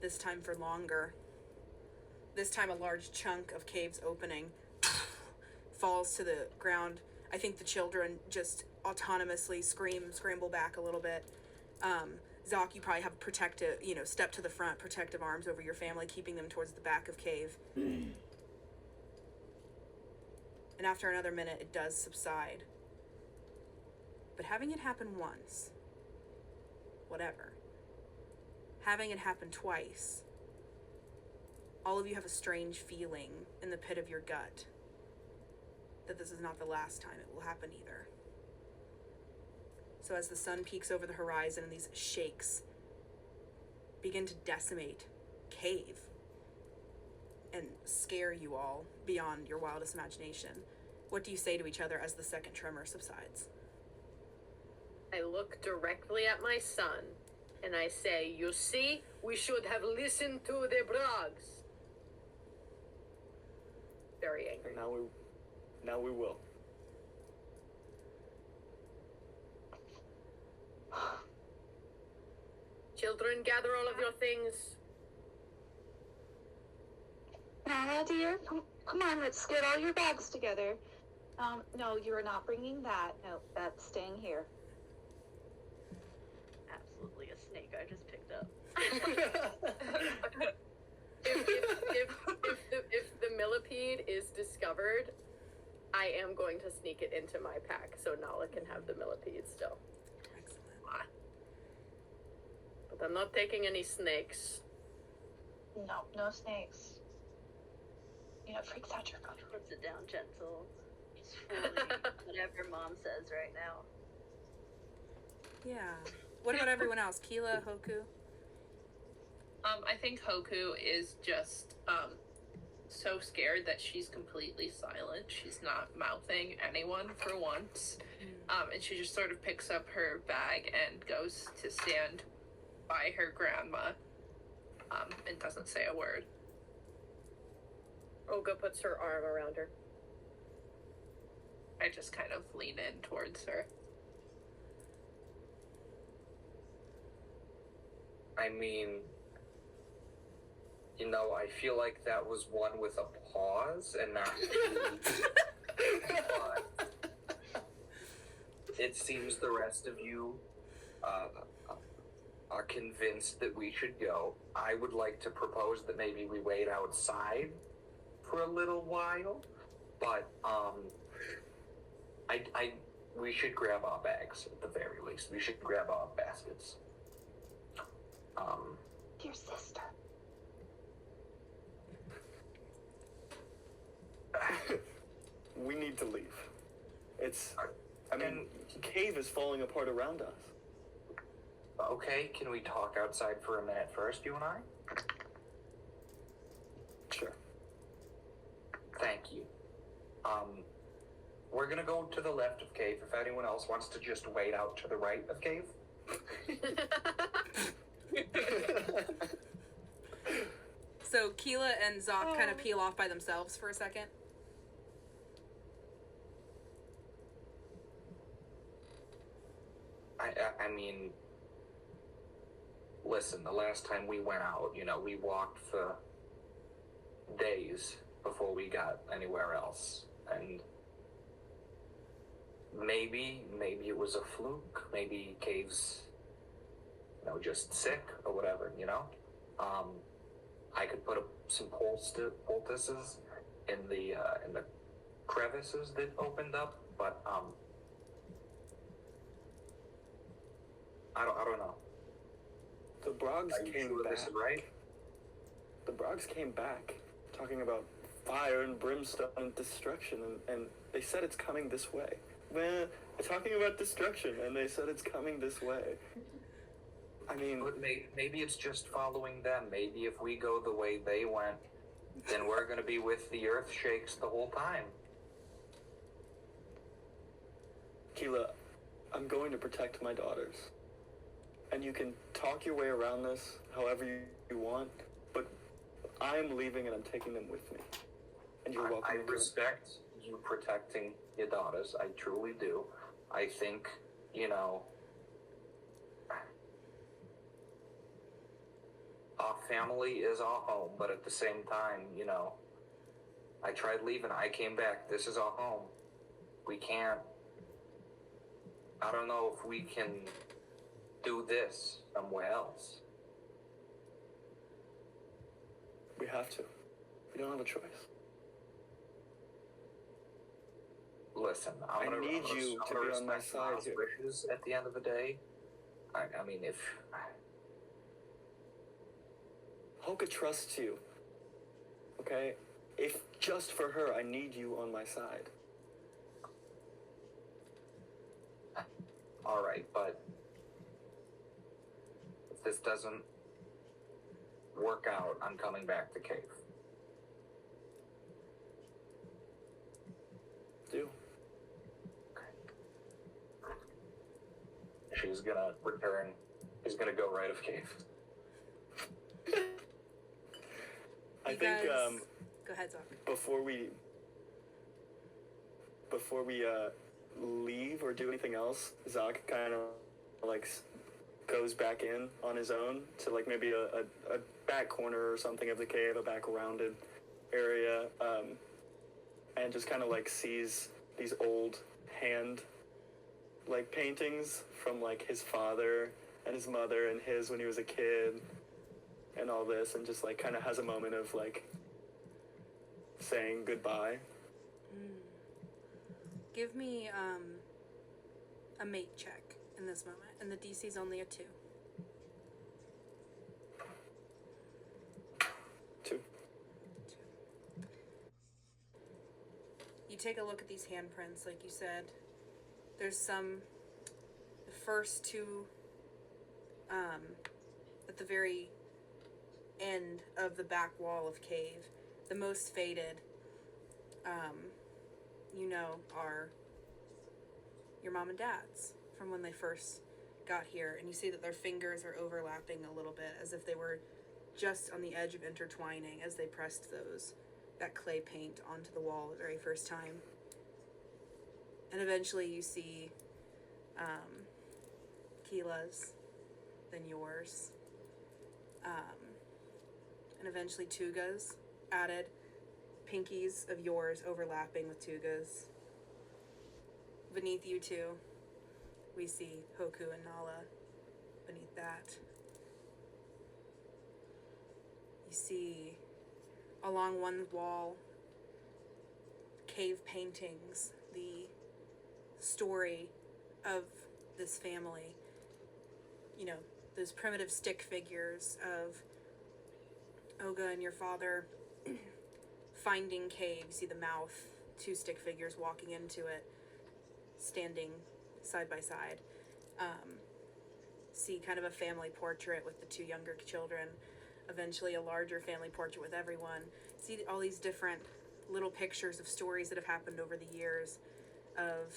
This time for longer. This time a large chunk of cave's opening falls to the ground. I think the children just autonomously scramble back a little bit. Zoc, you probably have protective, step to the front, protective arms over your family, keeping them towards the back of cave. And after another minute, it does subside. But having it happen once, whatever. Having it happen twice, all of you have a strange feeling in the pit of your gut that this is not the last time it will happen either. So as the sun peaks over the horizon and these shakes begin to decimate cave and scare you all beyond your wildest imagination, what do you say to each other as the second tremor subsides? I look directly at my son and I say, you see, we should have listened to the Bruggs. Very angry. Now we will. Children, gather all of your things. Nana, dear, come on, let's get all your bags together. No, you are not bringing that. No, that's staying here. Absolutely a snake I just picked up. If the millipede is discovered, I am going to sneak it into my pack so Nala can have the millipede still. Excellent. But I'm not taking any snakes. No snakes. It freaks out your brother. Puts it down gentle. Just fully whatever mom says right now. Yeah. What about everyone else? Qeela, Hoku? I think Hoku is just so scared that she's completely silent. She's not mouthing anyone for once. And she just sort of picks up her bag and goes to stand by her grandma and doesn't say a word. Olga puts her arm around her. I just kind of lean in towards her. I mean, I feel like that was one with a pause and not but it seems the rest of you are convinced that we should go. I would like to propose that maybe we wait outside for a little while, but we should grab our bags at the very least. We should grab our baskets. Dear sister. We need to leave. Cave is falling apart around us. Okay, can we talk outside for a minute first, you and I? Sure. Thank you. We're gonna go to the left of cave. If anyone else wants to just wait out to the right of cave. So Qeela and Zoc kind of peel off by themselves for a second. I mean, listen, the last time we went out, we walked for days before we got anywhere else. And maybe it was a fluke. Maybe Cave's, just sick or whatever, I could put up some poultices in the crevices that opened up, but I don't know. The Brogs Are you came sure back. this is right? The Brogs came back, talking about fire and brimstone and destruction, and they said it's coming this way. Man, they're talking about destruction, and they said it's coming this way. I mean, But maybe it's just following them. Maybe if we go the way they went, then we're going to be with the earth shakes the whole time. Qeela, I'm going to protect my daughters. And you can talk your way around this however you want, but I'm leaving and I'm taking them with me. And you're welcome. I to do it. respect you protecting your daughters. I truly do. I think, our family is our home, but at the same time, I tried leaving. I came back. This is our home. We can't. I don't know if we can do this somewhere else. We have to. We don't have a choice. Listen, I need you to be on my side here. Wishes at the end of the day. I mean, if Hoka trusts you. Okay? If just for her, I need you on my side. all right, but if this doesn't work out, I'm coming back to cave. Do. She's gonna return. He's gonna go right of cave. I You think guys- Go ahead, Zoc. before we leave or do anything else, Zoc kind of goes back in on his own to maybe a back corner or something of the cave, a back rounded area, and just kind of sees these old hand paintings from his father and his mother and his when he was a kid and all this, and just kind of has a moment of saying goodbye. Give me a mate check in this moment, and the DC's only a 2. 2. You take a look at these handprints, like you said. There's the first 2 at the very end of the back wall of cave, the most faded, are your mom and dad's from when they first got here, and you see that their fingers are overlapping a little bit as if they were just on the edge of intertwining as they pressed that clay paint onto the wall the very first time. And eventually you see Qeela's, then yours, and eventually Tuga's added, pinkies of yours overlapping with Tuga's. Beneath you two, we see Hoku and Nala. Beneath that, you see along one wall cave paintings, the story of this family. Those primitive stick figures of Oga and your father finding cave. You see the mouth, 2 stick figures walking into it, standing side by side. See kind of a family portrait with the 2 younger children. Eventually a larger family portrait with everyone. See all these different little pictures of stories that have happened over the years of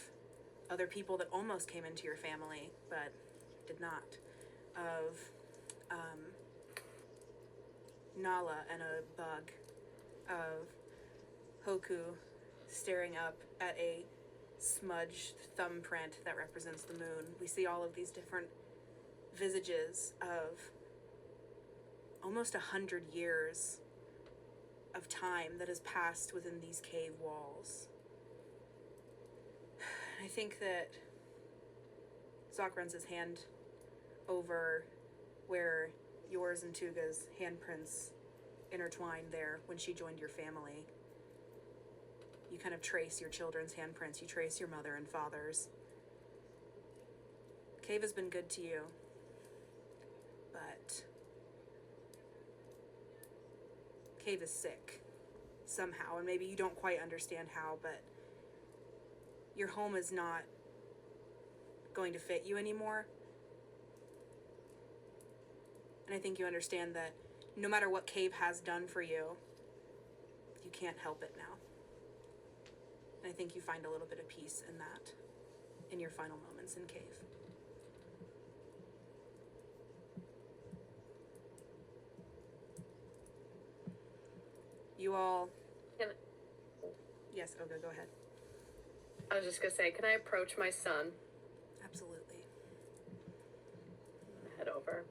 other people that almost came into your family but did not. Of Nala and a bug. Of Hoku staring up at a smudged thumbprint that represents the moon. We see all of these different visages of almost 100 years of time that has passed within these cave walls. I think that Zoc runs his hand over where yours and Tuga's handprints intertwined there when she joined your family. You kind of trace your children's handprints. You trace your mother and father's. Cave has been good to you. Cave is sick somehow, and maybe you don't quite understand how, but your home is not going to fit you anymore. And I think you understand that no matter what Cave has done for you, you can't help it now. And I think you find a little bit of peace in that, in your final moments in Cave. You all... Yes, Olga, go ahead. I was just gonna say, can I approach my son? Absolutely. Head over.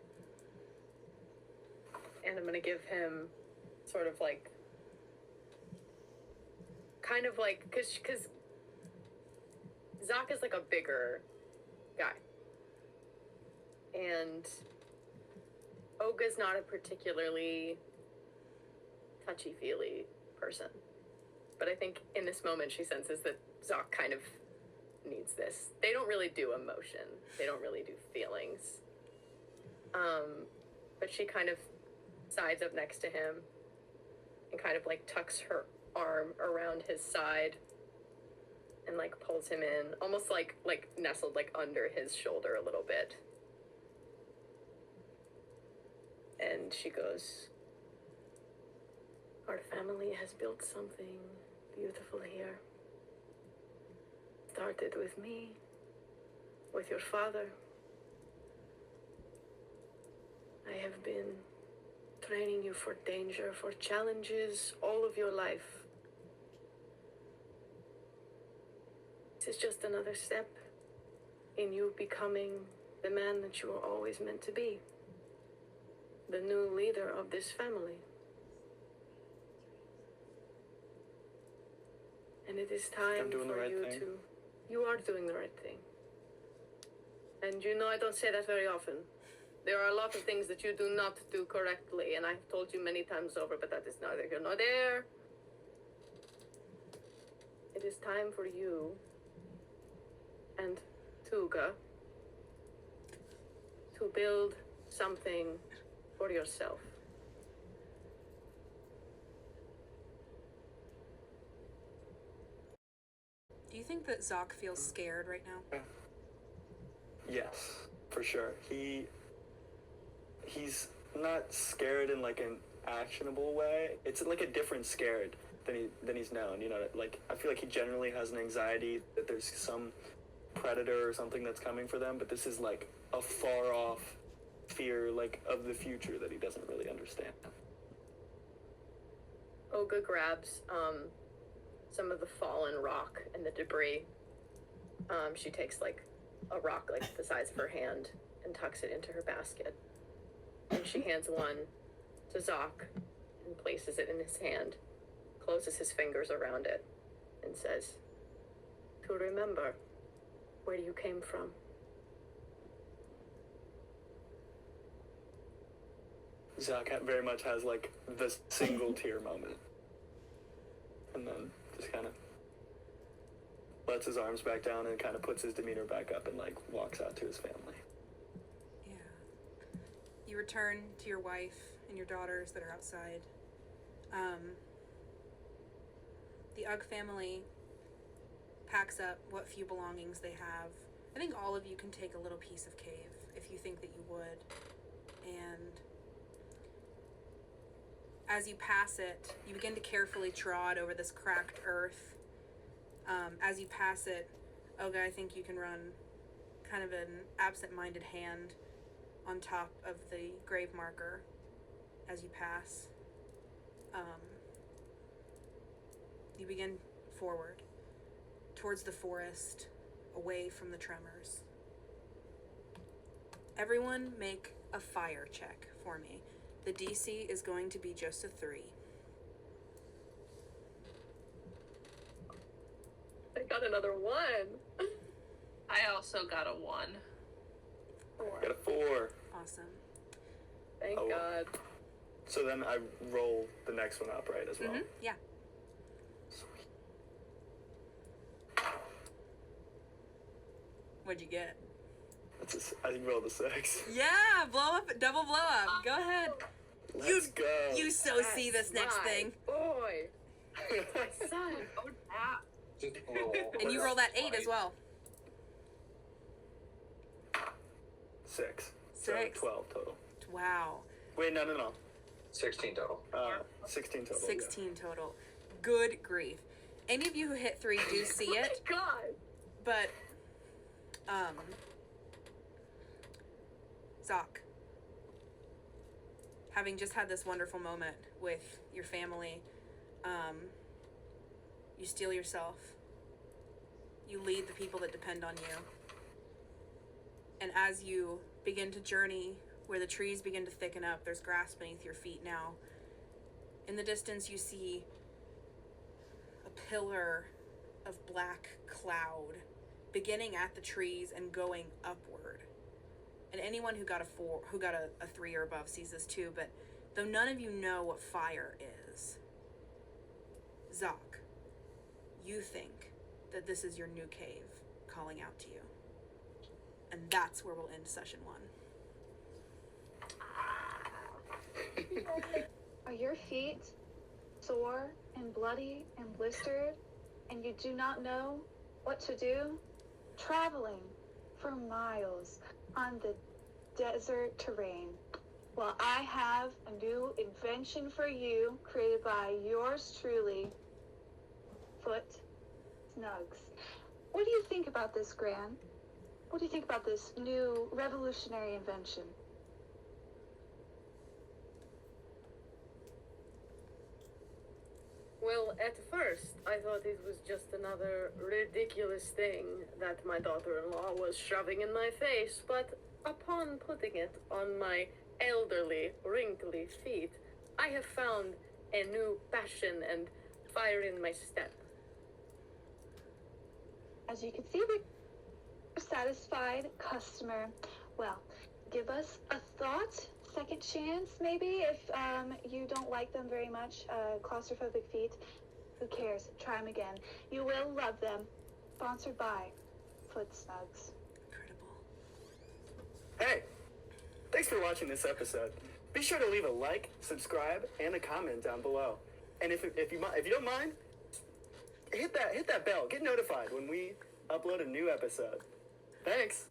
And I'm gonna give him sort of like, kind of like, cause Zoc is like a bigger guy. And Olga's not a particularly touchy-feely person. But I think in this moment she senses that Zoc kind of needs this. They don't really do emotion. They don't really do feelings. But she kind of sides up next to him and kind of like tucks her arm around his side and like pulls him in, almost like nestled like under his shoulder a little bit. And she goes, "Our family has built something beautiful here. Started with me, with your father. I have been training you for danger, for challenges all of your life. This is just another step in you becoming the man that you were always meant to be. The new leader of this family. And it is time for you to... You are doing the right thing. And you know I don't say that very often. There are a lot of things that you do not do correctly, and I've told you many times over, but that is neither here nor there. It is time for you and Tuga to build something for yourself. Do you think that Zoc feels scared right now? Yes, for sure. He's not scared in like an actionable way. It's like a different scared than he's known. You know, like I feel like he generally has an anxiety that there's some predator or something that's coming for them, but this is like a far off fear like of the future that he doesn't really understand. Olga grabs some of the fallen rock and the debris. She takes like a rock like the size of her hand and tucks it into her basket. And she hands one to Zoc and places it in his hand, closes his fingers around it, and says, "To remember where you came from." Zoc very much has like the single tear moment. And then just kind of lets his arms back down and kind of puts his demeanor back up and like walks out to his family. Yeah. You return to your wife and your daughters that are outside. The Ugg family packs up what few belongings they have. I think all of you can take a little piece of Cave if you think that you would. And as you pass it, you begin to carefully trod over this cracked earth. As you pass it, Olga, I think you can run kind of an absent-minded hand on top of the grave marker as you pass. You begin forward towards the forest, away from the tremors. Everyone make a fire check for me. The DC is going to be just a 3. I got another 1. I also got a 1. Got a 4. Awesome. Thank God. So then I roll the next one up, right, as well? Mm-hmm. Yeah. Sweet. What'd you get? I rolled a 6. Yeah, blow up, double blow up. Go ahead. Let's go. You see this next my thing. Boy. My son. Oh, yeah. Just roll. And you roll that 8 as well. 6. 6. So 12 total. Wow. Wait, no. 16 total. 16 total. 16 total. Good grief. Any of you who hit 3 do see it, God. but Zoc, having just had this wonderful moment with your family, you steel yourself. You lead the people that depend on you. And as you begin to journey where the trees begin to thicken up, there's grass beneath your feet now. In the distance, you see a pillar of black cloud beginning at the trees and going upward. And anyone who got a 3 or above sees this too, but though none of you know what fire is, Zoc, you think that this is your new cave calling out to you. And that's where we'll end session 1. Are your feet sore and bloody and blistered, and you do not know what to do? Traveling for miles on the desert terrain. Well, I have a new invention for you, created by yours truly, Foot Snugs. What do you think about this, Gran? What do you think about this new revolutionary invention? Well, at first, I thought it was just another ridiculous thing that my daughter-in-law was shoving in my face, but upon putting it on my elderly, wrinkly feet, I have found a new passion and fire in my step. As you can see, we're a satisfied customer. Well, give us a thought, second chance, maybe, if you don't like them very much. Claustrophobic feet, who cares? Try them again. You will love them. Sponsored by Foot Snugs. Incredible. Hey, thanks for watching this episode. Be sure to leave a like, subscribe, and a comment down below. And if you don't mind, hit that bell. Get notified when we upload a new episode. Thanks.